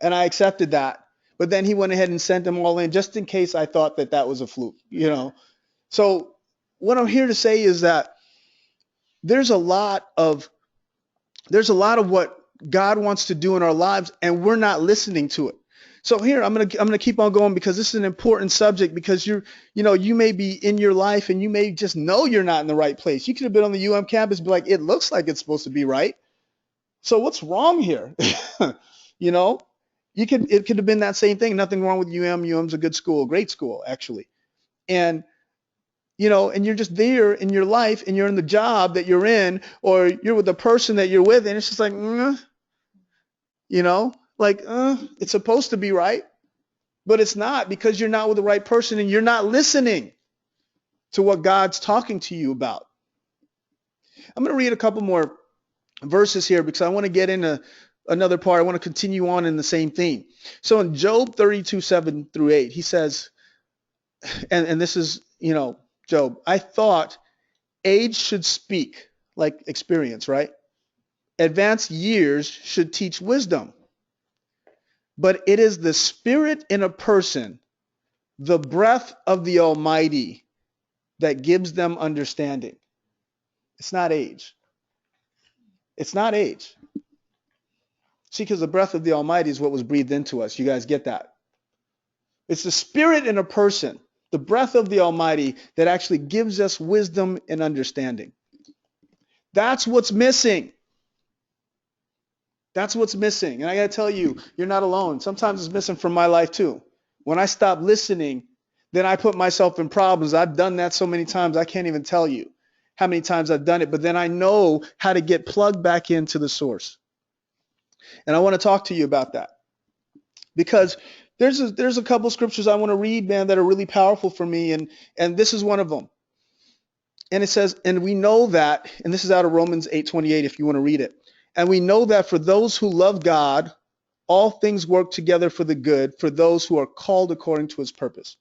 and I accepted that. But then he went ahead and sent them all in just in case I thought that was a fluke, So what I'm here to say is that there's a lot of what God wants to do in our lives, and we're not listening to it. So here, I'm gonna keep on going because this is an important subject, because you may be in your life and you may just know you're not in the right place. You could have been on the campus and be like, it looks like it's supposed to be right. So what's wrong here? It could have been that same thing. Nothing wrong with UM's a good school, great school, actually. And and you're just there in your life, and you're in the job that you're in, or you're with the person that you're with, and it's just like, it's supposed to be right, but it's not, because you're not with the right person and you're not listening to what God's talking to you about. I'm going to read a couple more verses here because I want to get into another part. I want to continue on in the same theme. So in Job 32:7-8, he says, and this is, Job, I thought age should speak, like experience, right? Advanced years should teach wisdom. But it is the spirit in a person, the breath of the Almighty, that gives them understanding. It's not age. It's not age. See, because the breath of the Almighty is what was breathed into us. You guys get that? It's the spirit in a person, the breath of the Almighty, that actually gives us wisdom and understanding. That's what's missing. That's what's missing. And I got to tell you, you're not alone. Sometimes it's missing from my life too. When I stop listening, then I put myself in problems. I've done that so many times, I can't even tell you how many times I've done it. But then I know how to get plugged back into the source. And I want to talk to you about that. Because there's a couple scriptures I want to read, man, that are really powerful for me. And this is one of them. And it says, and we know that, and this is out of Romans 8:28 if you want to read it. And we know that for those who love God, all things work together for the good, for those who are called according to his purpose.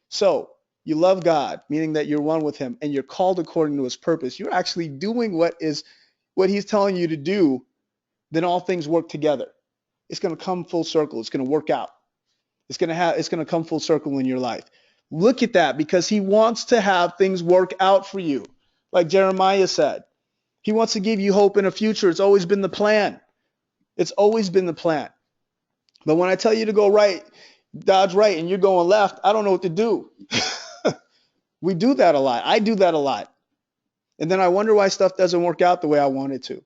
So you love God, meaning that you're one with him, and you're called according to his purpose. You're actually doing what he's telling you to do. Then all things work together. It's going to come full circle. It's going to work out. It's going to come full circle in your life. Look at that, because he wants to have things work out for you. Like Jeremiah said, he wants to give you hope in a future. It's always been the plan. It's always been the plan. But when I tell you to go right, dodge right, and you're going left, I don't know what to do. We do that a lot. I do that a lot. And then I wonder why stuff doesn't work out the way I want it to.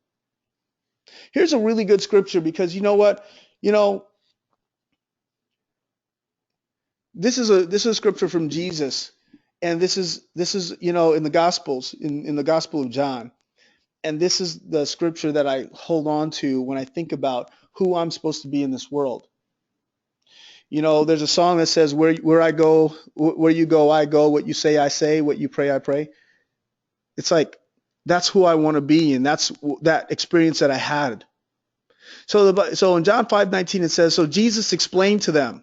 Here's a really good scripture, because you know what? This is a scripture from Jesus, and this is in the Gospels, in the Gospel of John. And this is the scripture that I hold on to when I think about who I'm supposed to be in this world. There's a song that says, where I go, where you go, I go, what you say, I say, what you pray, I pray. It's like, that's who I want to be, and that's that experience that I had. So in John 5:19 it says, so Jesus explained to them,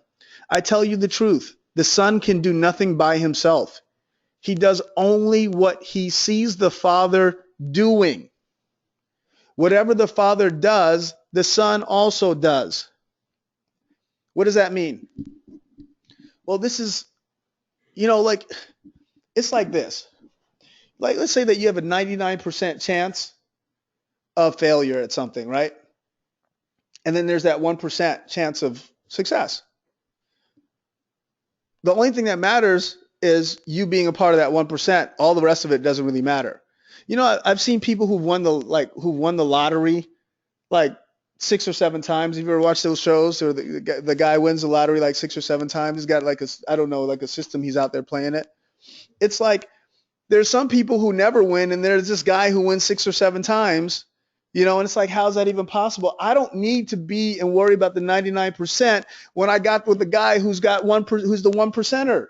I tell you the truth, the Son can do nothing by himself. He does only what he sees the Father doing. Whatever the Father does, the Son also does. What does that mean? Well, this is, it's like this. Like, let's say that you have a 99% chance of failure at something, right? And then there's that 1% chance of success. The only thing that matters is you being a part of that 1%. All the rest of it doesn't really matter. I've seen people who won the lottery like 6 or 7 times. Have you ever watched those shows? Or the guy wins the lottery like 6 or 7 times. He's got like a system. He's out there playing it. It's like there's some people who never win, and there's this guy who wins 6 or 7 times. And it's like, how's that even possible? I don't need to be and worry about the 99% when I got with the guy who's the 1%er.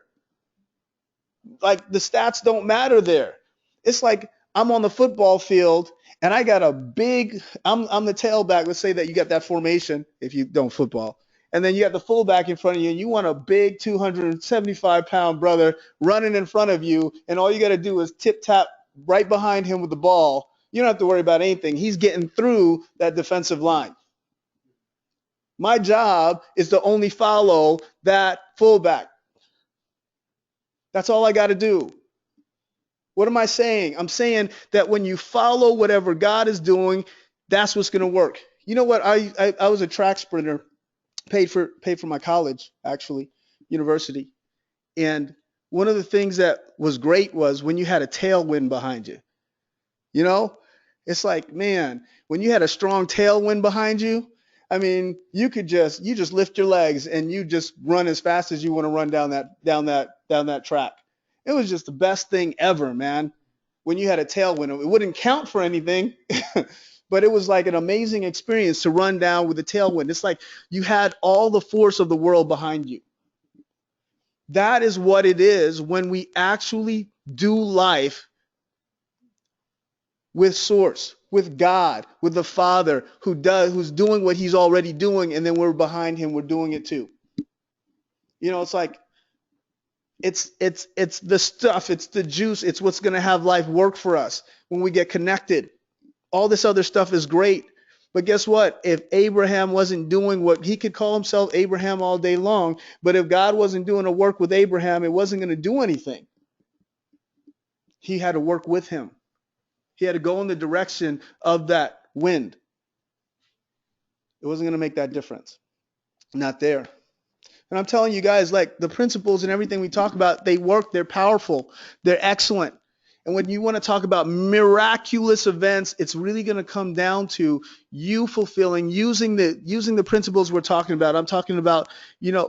Like, the stats don't matter there. It's like I'm on the football field and I got I'm the tailback. Let's say that you got that formation if you don't football. And then you got the fullback in front of you, and you want a big 275-pound brother running in front of you, and all you got to do is tip-tap right behind him with the ball. You don't have to worry about anything. He's getting through that defensive line. My job is to only follow that fullback. That's all I got to do. What am I saying? I'm saying that when you follow whatever God is doing, that's what's going to work. You know what? I was a track sprinter, paid for my college, actually, university. And one of the things that was great was when you had a tailwind behind you. It's like, man, when you had a strong tailwind behind you, I mean, you just lift your legs and you just run as fast as you want to run down that track. It was just the best thing ever, man. When you had a tailwind, it wouldn't count for anything, but it was like an amazing experience to run down with a tailwind. It's like you had all the force of the world behind you. That is what it is when we actually do life with source. with God, with the Father who's doing what he's already doing, and then we're behind him, we're doing it too. You know, it's like it's the stuff, it's the juice, it's what's going to have life work for us when we get connected. All this other stuff is great. But guess what? If Abraham wasn't doing what he could call himself Abraham all day long, but if God wasn't doing a work with Abraham, it wasn't going to do anything. He had to work with him. He had to go in the direction of that wind. It wasn't going to make that difference. Not there. And I'm telling you guys, like the principles and everything we talk about, they work, they're powerful, they're excellent. And when you want to talk about miraculous events, it's really going to come down to you fulfilling, using the principles we're talking about. I'm talking about,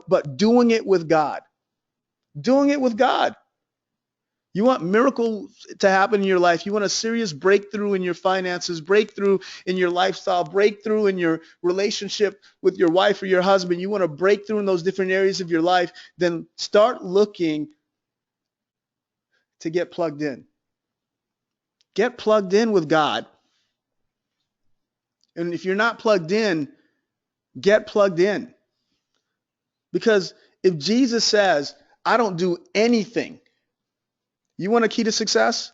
but doing it with God. Doing it with God. You want miracles to happen in your life. You want a serious breakthrough in your finances, breakthrough in your lifestyle, breakthrough in your relationship with your wife or your husband. You want a breakthrough in those different areas of your life, then start looking to get plugged in. Get plugged in with God. And if you're not plugged in, get plugged in. Because if Jesus says, I don't do anything, you want a key to success?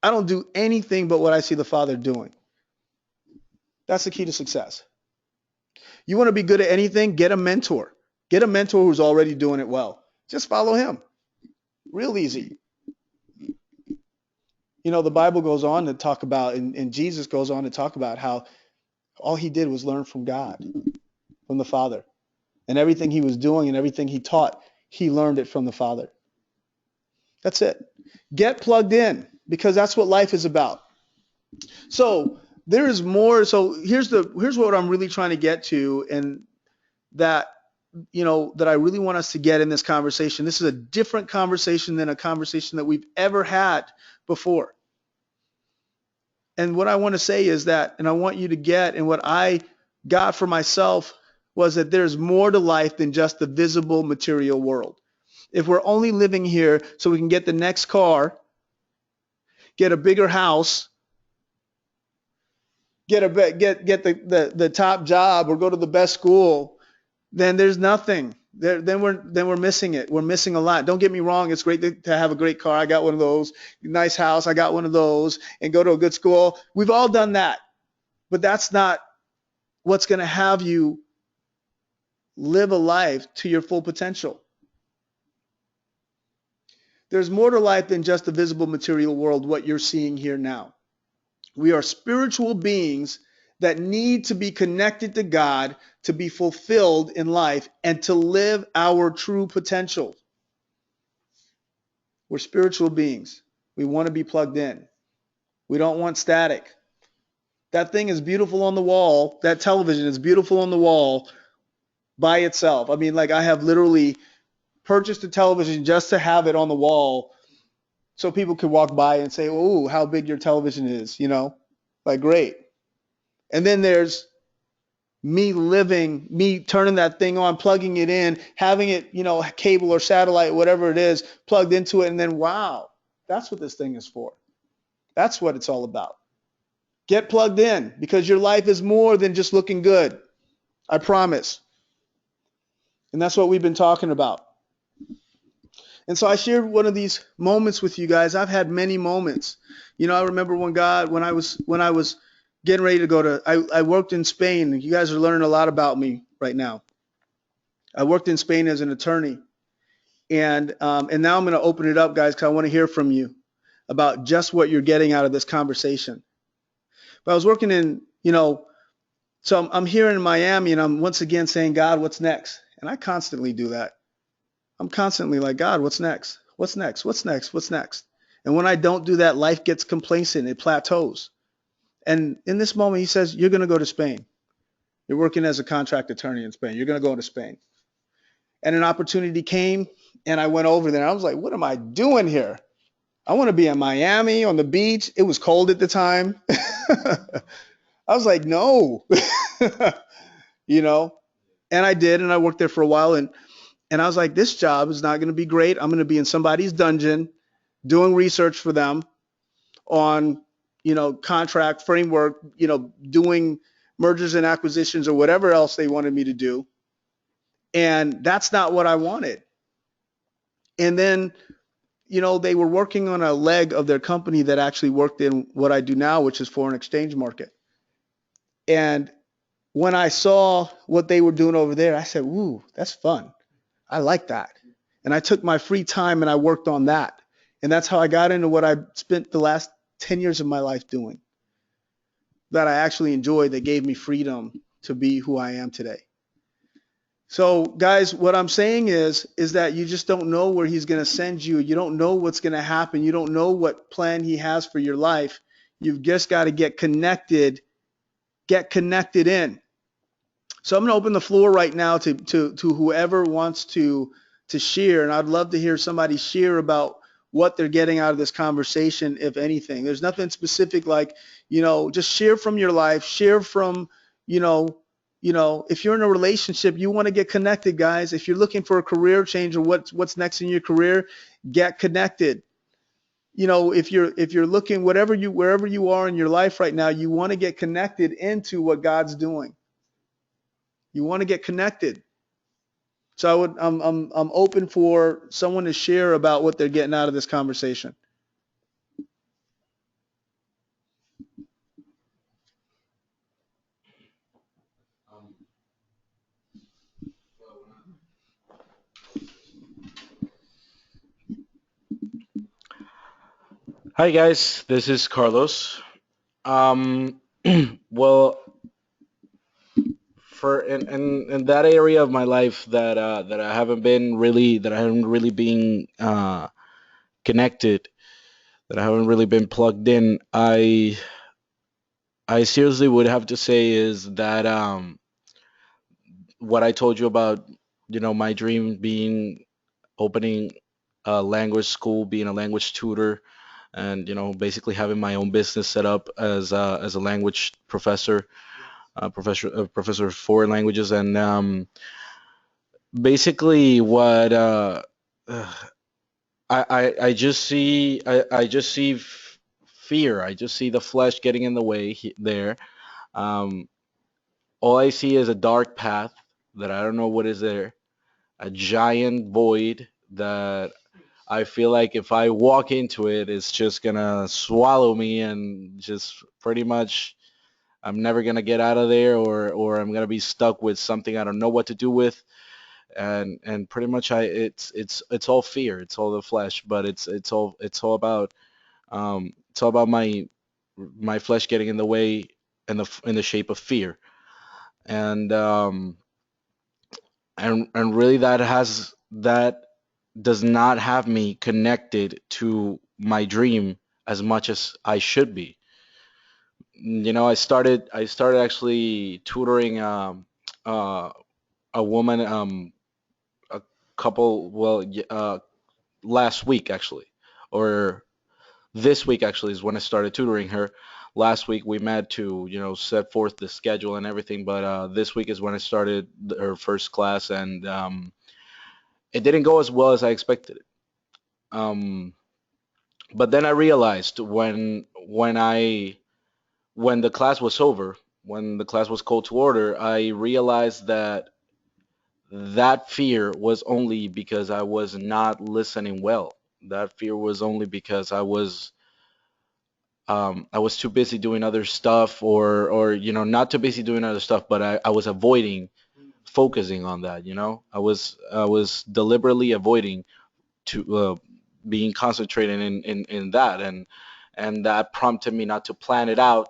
I don't do anything but what I see the Father doing. That's the key to success. You want to be good at anything? Get a mentor. Get a mentor who's already doing it well. Just follow him. Real easy. The Bible goes on to talk about, and Jesus goes on to talk about how all he did was learn from God, from the Father. And everything he was doing and everything he taught, he learned it from the Father. That's it. Get plugged in, because that's what life is about. So there is more. So here's what I'm really trying to get to, and that I really want us to get in this conversation. This is a different conversation than a conversation that we've ever had before. And what I want to say is that, and I want you to get, and what I got for myself was that there's more to life than just the visible material world. If we're only living here so we can get the next car, get a bigger house, get the top job, or go to the best school, then there's nothing. Then we're missing it. We're missing a lot. Don't get me wrong. It's great to have a great car. I got one of those. Nice house. I got one of those. And go to a good school. We've all done that. But that's not what's going to have you live a life to your full potential. There's more to life than just the visible material world, what you're seeing here now. We are spiritual beings that need to be connected to God to be fulfilled in life and to live our true potential. We're spiritual beings. We want to be plugged in. We don't want static. That thing is beautiful on the wall. That television is beautiful on the wall by itself. I mean, like, I have literally purchased a television just to have it on the wall so people could walk by and say, "Ooh, how big your television is," like, great. And then there's me turning that thing on, plugging it in, having it, cable or satellite, whatever it is, plugged into it. And then, wow, that's what this thing is for. That's what it's all about. Get plugged in, because your life is more than just looking good. I promise. And that's what we've been talking about. And so I shared one of these moments with you guys. I've had many moments. I remember when I was getting ready to go to, I worked in Spain. You guys are learning a lot about me right now. I worked in Spain as an attorney. And now I'm going to open it up, guys, because I want to hear from you about just what you're getting out of this conversation. But I was working in, so I'm here in Miami, and I'm once again saying, God, what's next? And I constantly do that. I'm constantly like, God, what's next? What's next? What's next? What's next? And when I don't do that, life gets complacent. It plateaus. And in this moment, he says, you're going to go to Spain. You're working as a contract attorney in Spain. You're going to go to Spain. And an opportunity came, and I went over there. I was like, what am I doing here? I want to be in Miami on the beach. It was cold at the time. I was like, no, and I did. And I worked there for a while. And I was like, this job is not going to be great. I'm going to be in somebody's dungeon doing research for them on contract framework, doing mergers and acquisitions or whatever else they wanted me to do. And that's not what I wanted. And then, they were working on a leg of their company that actually worked in what I do now, which is foreign exchange market. And when I saw what they were doing over there, I said, "Ooh, that's fun. I like that." And I took my free time and I worked on that. And that's how I got into what I spent the last 10 years of my life doing, that I actually enjoyed, that gave me freedom to be who I am today. So, guys, what I'm saying is that you just don't know where he's going to send you. You don't know what's going to happen. You don't know what plan he has for your life. You've just got to get connected in. So I'm going to open the floor right now to whoever wants to share, and I'd love to hear somebody share about what they're getting out of this conversation, if anything. There's nothing specific, like, just share from your life, share from, if you're in a relationship, you want to get connected, guys. If you're looking for a career change or what's next in your career, get connected. If you're looking, wherever you are in your life right now, you want to get connected into what God's doing. You want to get connected. So I'm open for someone to share about what they're getting out of this conversation. Um, Hi guys, this is Carlos. Um, well, for in that area of my life that I haven't really been connected, that I haven't really been plugged in, I seriously would have to say is that what I told you about, my dream being opening a language school, being a language tutor, and basically having my own business set up as a language professor, professor of foreign languages, and basically what uh, I just see fear. I just see the flesh getting in the way there. Um, all I see is a dark path that I don't know what is there, a giant void that I feel like if I walk into it, it's just gonna swallow me and just pretty much I'm never gonna get out of there, or I'm gonna be stuck with something I don't know what to do with, and pretty much it's all fear, it's all the flesh, but it's all about my flesh getting in the way in the shape of fear, and and really that does not have me connected to my dream as much as I should be. I started actually tutoring uh, a woman a couple last week actually, or this week actually is when I started tutoring her. Last week we met to set forth the schedule and everything, but this week is when I started her first class, and it didn't go as well as I expected it. Um, but then I realized when the class was over, when the class was called to order, I realized that that fear was only because I was not listening well. That fear was only because I was too busy doing other stuff, or not too busy doing other stuff, but I was avoiding focusing on that. I was deliberately avoiding to being concentrated in that, and that prompted me not to plan it out.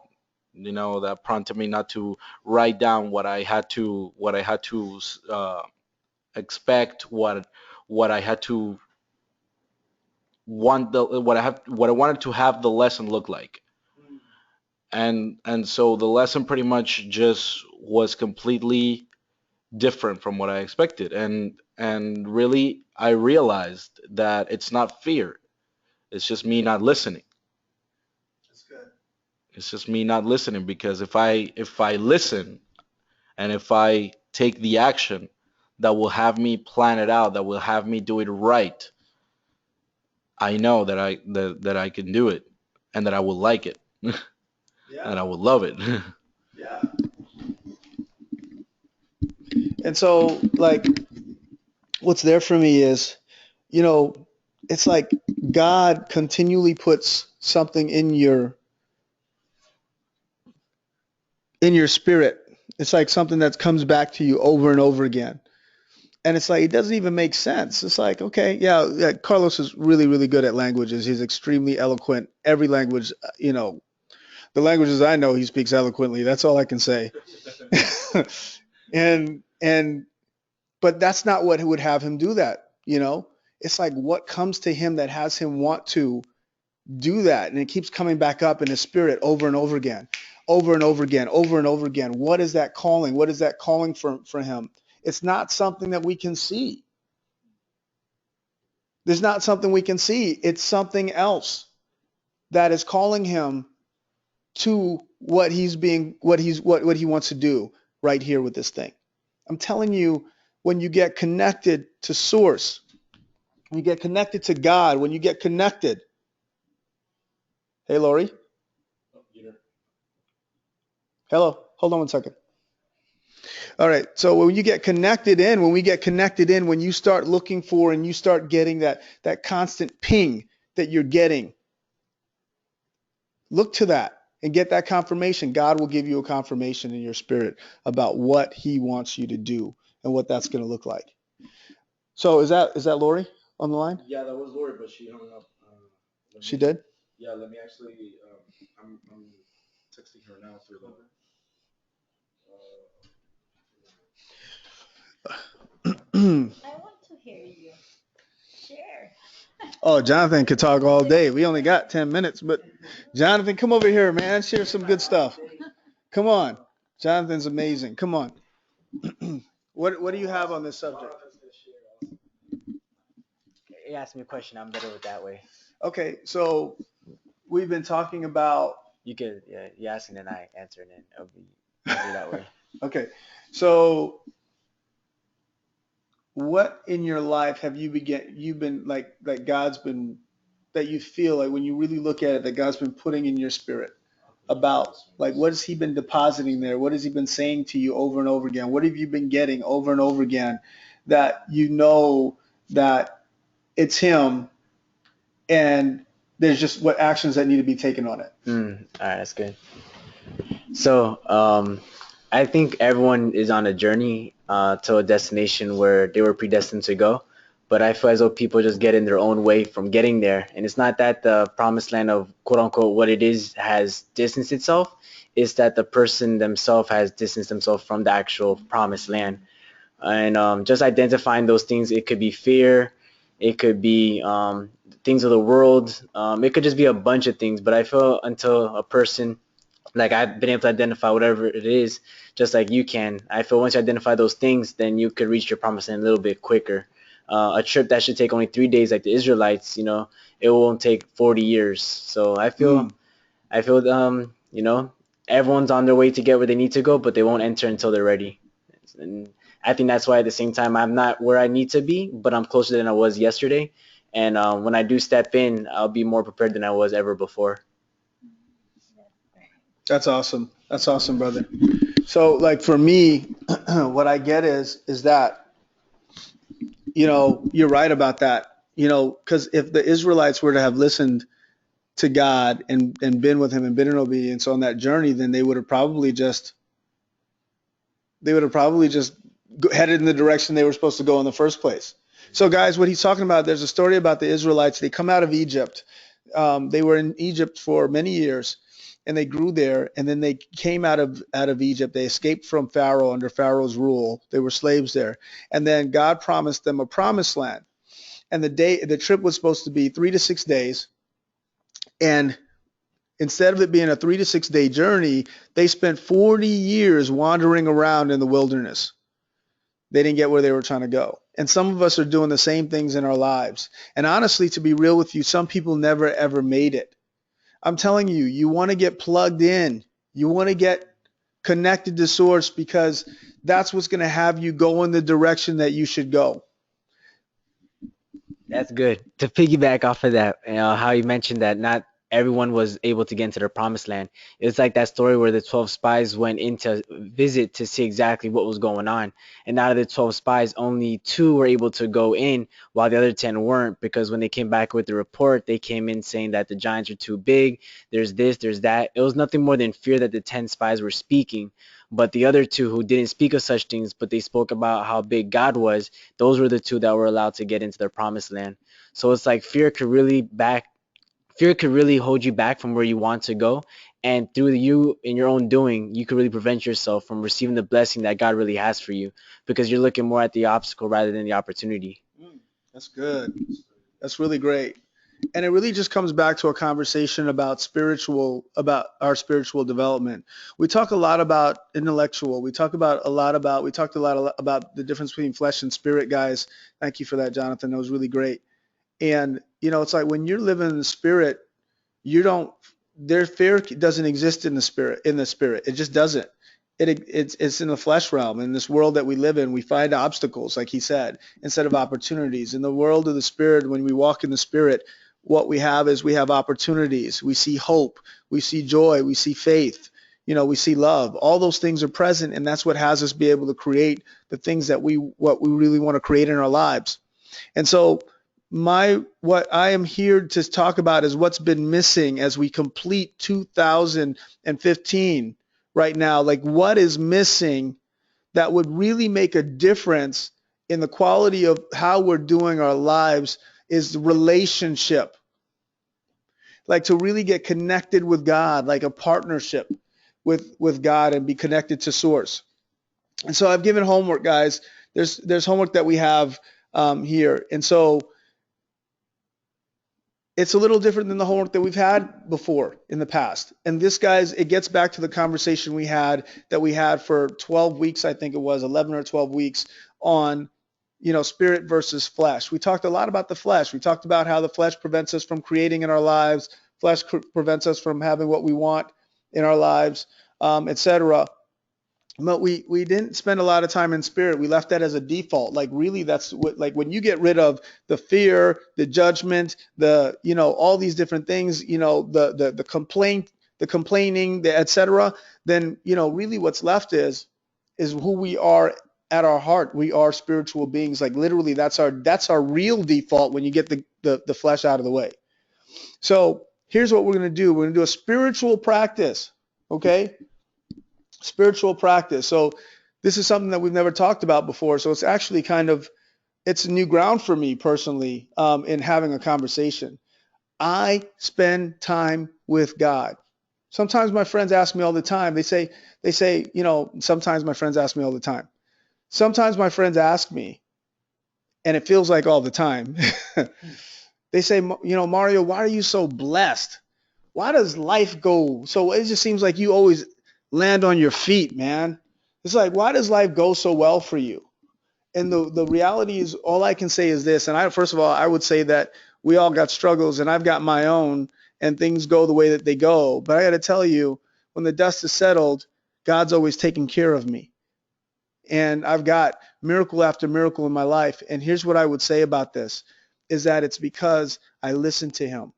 That prompted me not to write down what I had to expect, what I had to want, what I wanted to have the lesson look like. And so the lesson pretty much just was completely different from what I expected, and really I realized that it's not fear, it's just me not listening. That's good. It's just me not listening, because if I listen, and if I take the action that will have me plan it out, that will have me do it right, I know that I can do it, and that I will like it and I would love it. Yeah. And so, like, what's there for me is, you know, it's like God continually puts something in your spirit. It's like something that comes back to you over and over again. And it's like it doesn't even make sense. It's like, okay, yeah, yeah, Carlos is really, really good at languages. He's extremely eloquent. Every language, the languages I know, he speaks eloquently. That's all I can say. and but that's not what would have him do that, you know? It's like what comes to him that has him want to do that, and it keeps coming back up in his spirit over and over again, over and over again, over and over again. What is that calling? What is that calling for him? It's not something that we can see. There's not something we can see. It's something else that is calling him to what he wants to do right here with this thing. I'm telling you, when you get connected to source, when you get connected to God, when you get connected. Hey, Lori. Hello. Hold on one second. All right. So when we get connected in, when you start looking for and you start getting that constant ping that you're getting, look to that and get that confirmation. God will give you a confirmation in your spirit about what he wants you to do and what that's going to look like. So is that Lori on the line? Yeah, that was Lori, but she hung up. She did? Yeah, let me actually. I'm texting her now through the. I want to hear you. Share. Oh, Jonathan could talk all day. We only got 10 minutes, but Jonathan, come over here, man. Share some good stuff. Come on. Jonathan's amazing. Come on. What do you have on this subject? You asked me a question. I'm better with that way. Okay, so we've been talking about. You could, yeah, you ask and then I answer and then it'll be that way. Okay, so what in your life have you've been like God's been, that you feel like when you really look at it, that God's been putting in your spirit about, like, what has he been depositing there? What has he been saying to you over and over again? What have you been getting over and over again that you know that it's him and there's just what actions that need to be taken on it? All right, that's good. So, I think everyone is on a journey to a destination where they were predestined to go. But I feel as though people just get in their own way from getting there. And it's not that the promised land of quote unquote what it is has distanced itself. It's that the person themselves has distanced themselves from the actual promised land. And just identifying those things, it could be fear, it could be things of the world, it could just be a bunch of things. But I feel until a person, like I've been able to identify whatever it is, just like you can. I feel once you identify those things, then you could reach your promised land a little bit quicker. A trip that should take only 3 days, like the Israelites, it won't take 40 years. So I feel, everyone's on their way to get where they need to go, but they won't enter until they're ready. And I think that's why at the same time, I'm not where I need to be, but I'm closer than I was yesterday. And when I do step in, I'll be more prepared than I was ever before. That's awesome. That's awesome, brother. So, like, for me, what I get is that, you're right about that, because if the Israelites were to have listened to God and been with him and been in obedience on that journey, then they would have probably just headed in the direction they were supposed to go in the first place. So, guys, what he's talking about, there's a story about the Israelites. They come out of Egypt. They were in Egypt for many years, and they grew there. And then they came out of Egypt. They escaped from Pharaoh under Pharaoh's rule. They were slaves there. And then God promised them a promised land. And the trip was supposed to be 3 to 6 days. And instead of it being a 3 to 6 day journey, they spent 40 years wandering around in the wilderness. They didn't get where they were trying to go. And some of us are doing the same things in our lives. And honestly, to be real with you, some people never, ever made it. I'm telling you, you want to get plugged in. You want to get connected to source, because that's what's going to have you go in the direction that you should go. That's good. To piggyback off of that, how you mentioned that not everyone was able to get into their promised land. It's like that story where the 12 spies went in to visit to see exactly what was going on. And out of the 12 spies, only 2 were able to go in while the other 10 weren't, because when they came back with the report, they came in saying that the giants are too big. There's this, there's that. It was nothing more than fear that the 10 spies were speaking. But the other 2 who didn't speak of such things, but they spoke about how big God was, those were the 2 that were allowed to get into their promised land. So it's like fear could really hold you back from where you want to go. And through you in your own doing, you could really prevent yourself from receiving the blessing that God really has for you, because you're looking more at the obstacle rather than the opportunity. That's good. That's really great. And it really just comes back to a conversation about our spiritual development. We talk a lot about intellectual. We talked a lot about the difference between flesh and spirit, guys. Thank you for that, Jonathan. That was really great. And, it's like when you're living in the spirit, their fear doesn't exist in the spirit. It just doesn't. It's in the flesh realm. In this world that we live in, we find obstacles, like he said, instead of opportunities. In the world of the spirit, when we walk in the spirit, what we have opportunities. We see hope, we see joy, we see faith, we see love. All those things are present, and that's what has us be able to create the things what we really want to create in our lives. And so what I am here to talk about is what's been missing as we complete 2015 right now. Like, what is missing that would really make a difference in the quality of how we're doing our lives is the relationship. Like, to really get connected with God, like a partnership with God, and be connected to source. And so I've given homework, guys. There's homework that we have here. And so it's a little different than the homework that we've had before in the past. And this, guys, it gets back to the conversation we had for 12 weeks, I think it was 11 or 12 weeks, on, spirit versus flesh. We talked a lot about the flesh. We talked about how the flesh prevents us from creating in our lives. Flesh prevents us from having what we want in our lives, etc. But we didn't spend a lot of time in spirit. We left that as a default. Like, really, that's what, like, when you get rid of the fear, the judgment, all these different things, the complaint, the complaining, the etc. Then, really what's left is who we are at our heart. We are spiritual beings. Like, literally, that's our real default when you get the flesh out of the way. So here's what we're going to do. We're going to do a spiritual practice. Okay. Spiritual practice. So this is something that we've never talked about before. So it's actually it's new ground for me personally in having a conversation. I spend time with God. Sometimes my friends ask me all the time. They say, sometimes my friends ask me all the time. Sometimes my friends ask me, and it feels like all the time. They say, Mario, why are you so blessed? Why does life go so? It just seems like you always land on your feet, man. It's like, why does life go so well for you? And the reality is, all I can say is this. And first of all, I would say that we all got struggles, and I've got my own, and things go the way that they go. But I got to tell you, when the dust is settled, God's always taking care of me. And I've got miracle after miracle in my life. And here's what I would say about this, is that it's because I listen to him.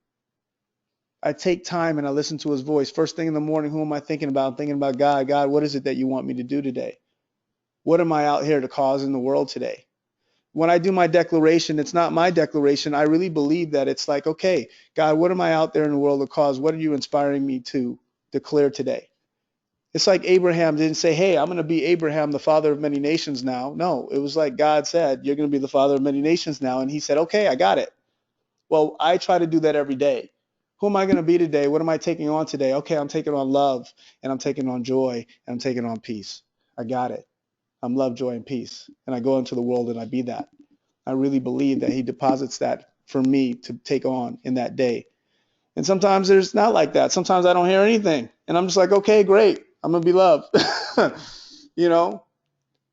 I take time and I listen to his voice. First thing in the morning, who am I thinking about? I'm thinking about God. God, what is it that you want me to do today? What am I out here to cause in the world today? When I do my declaration, it's not my declaration. I really believe that it's like, okay, God, what am I out there in the world to cause? What are you inspiring me to declare today? It's like Abraham didn't say, hey, I'm going to be Abraham, the father of many nations now. No, it was like God said, you're going to be the father of many nations now. And he said, okay, I got it. Well, I try to do that every day. Who am I going to be today? What am I taking on today? Okay, I'm taking on love, and I'm taking on joy, and I'm taking on peace. I got it. I'm love, joy, and peace. And I go into the world and I be that. I really believe that he deposits that for me to take on in that day. And sometimes there's not like that. Sometimes I don't hear anything. And I'm just like, okay, great. I'm going to be loved. But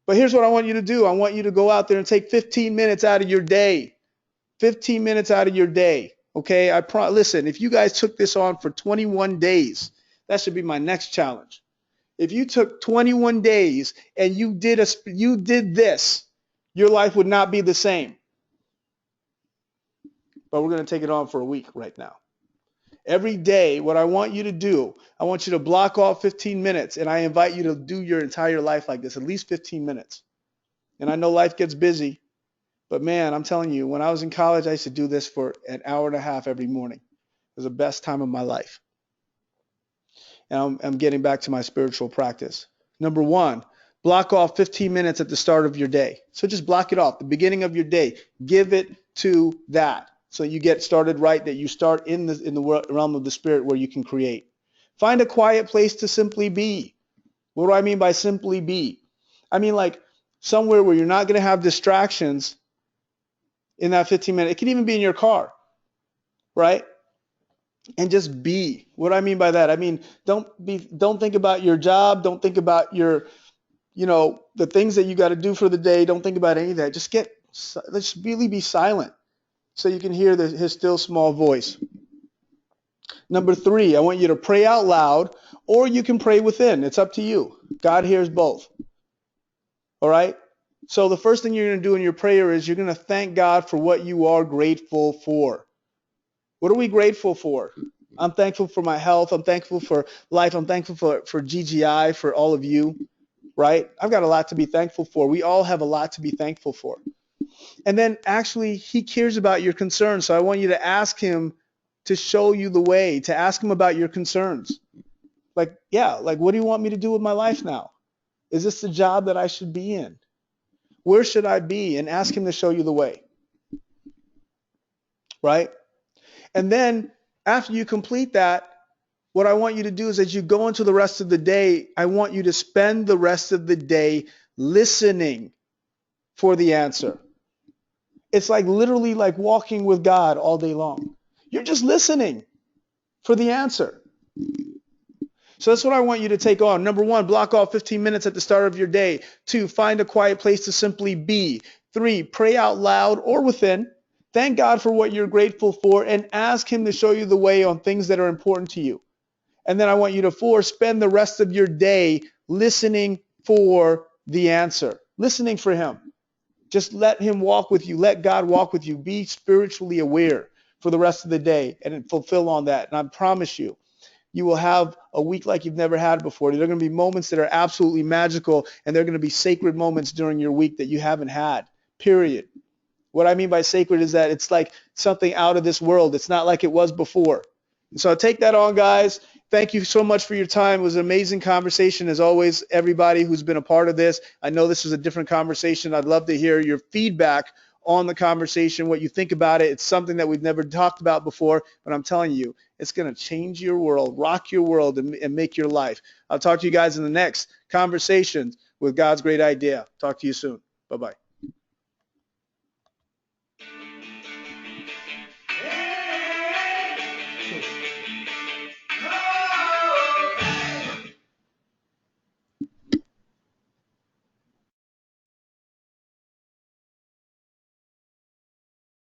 here's what I want you to do. I want you to go out there and take 15 minutes out of your day. 15 minutes out of your day. Okay, listen, if you guys took this on for 21 days, that should be my next challenge. If you took 21 days and you did this, your life would not be the same. But we're going to take it on for a week right now. Every day, what I want you to do, I want you to block off 15 minutes, and I invite you to do your entire life like this, at least 15 minutes. And I know life gets busy, but man, I'm telling you, when I was in college, I used to do this for an hour and a half every morning. It was the best time of my life. And I'm getting back to my spiritual practice. Number one, block off 15 minutes at the start of your day. So just block it off, the beginning of your day. Give it to that. So you get started right, that you start in the realm of the spirit where you can create. Find a quiet place to simply be. What do I mean by simply be? I mean like somewhere where you're not going to have distractions in that 15 minutes. It can even be in your car, right? And just be. What do I mean by that? I mean, don't think about your job. Don't think about your, the things that you got to do for the day. Don't think about any of that. Let's really be silent so you can hear his still small voice. Number 3, I want you to pray out loud, or you can pray within. It's up to you. God hears both. All right? So the first thing you're going to do in your prayer is you're going to thank God for what you are grateful for. What are we grateful for? I'm thankful for my health. I'm thankful for life. I'm thankful for GGI, for all of you, right? I've got a lot to be thankful for. We all have a lot to be thankful for. And then actually, he cares about your concerns. So I want you to ask him to show you the way, to ask him about your concerns. Like, what do you want me to do with my life now? Is this the job that I should be in? Where should I be? And ask him to show you the way. Right? And then after you complete that, what I want you to do is as you go into the rest of the day, I want you to spend the rest of the day listening for the answer. It's like literally like walking with God all day long. You're just listening for the answer. So that's what I want you to take on. Number 1, block off 15 minutes at the start of your day. 2, find a quiet place to simply be. 3, pray out loud or within. Thank God for what you're grateful for and ask him to show you the way on things that are important to you. And then I want you to 4, spend the rest of your day listening for the answer. Listening for him. Just let him walk with you. Let God walk with you. Be spiritually aware for the rest of the day and fulfill on that. And I promise you, you will have a week like you've never had before. There are going to be moments that are absolutely magical, and there are going to be sacred moments during your week that you haven't had, period. What I mean by sacred is that it's like something out of this world. It's not like it was before. And so take that on, guys. Thank you so much for your time. It was an amazing conversation, as always, everybody who's been a part of this. I know this was a different conversation. I'd love to hear your feedback on the conversation, what you think about it. It's something that we've never talked about before, but I'm telling you, it's going to change your world, rock your world, and make your life. I'll talk to you guys in the next conversations with God's Great Idea. Talk to you soon. Bye-bye.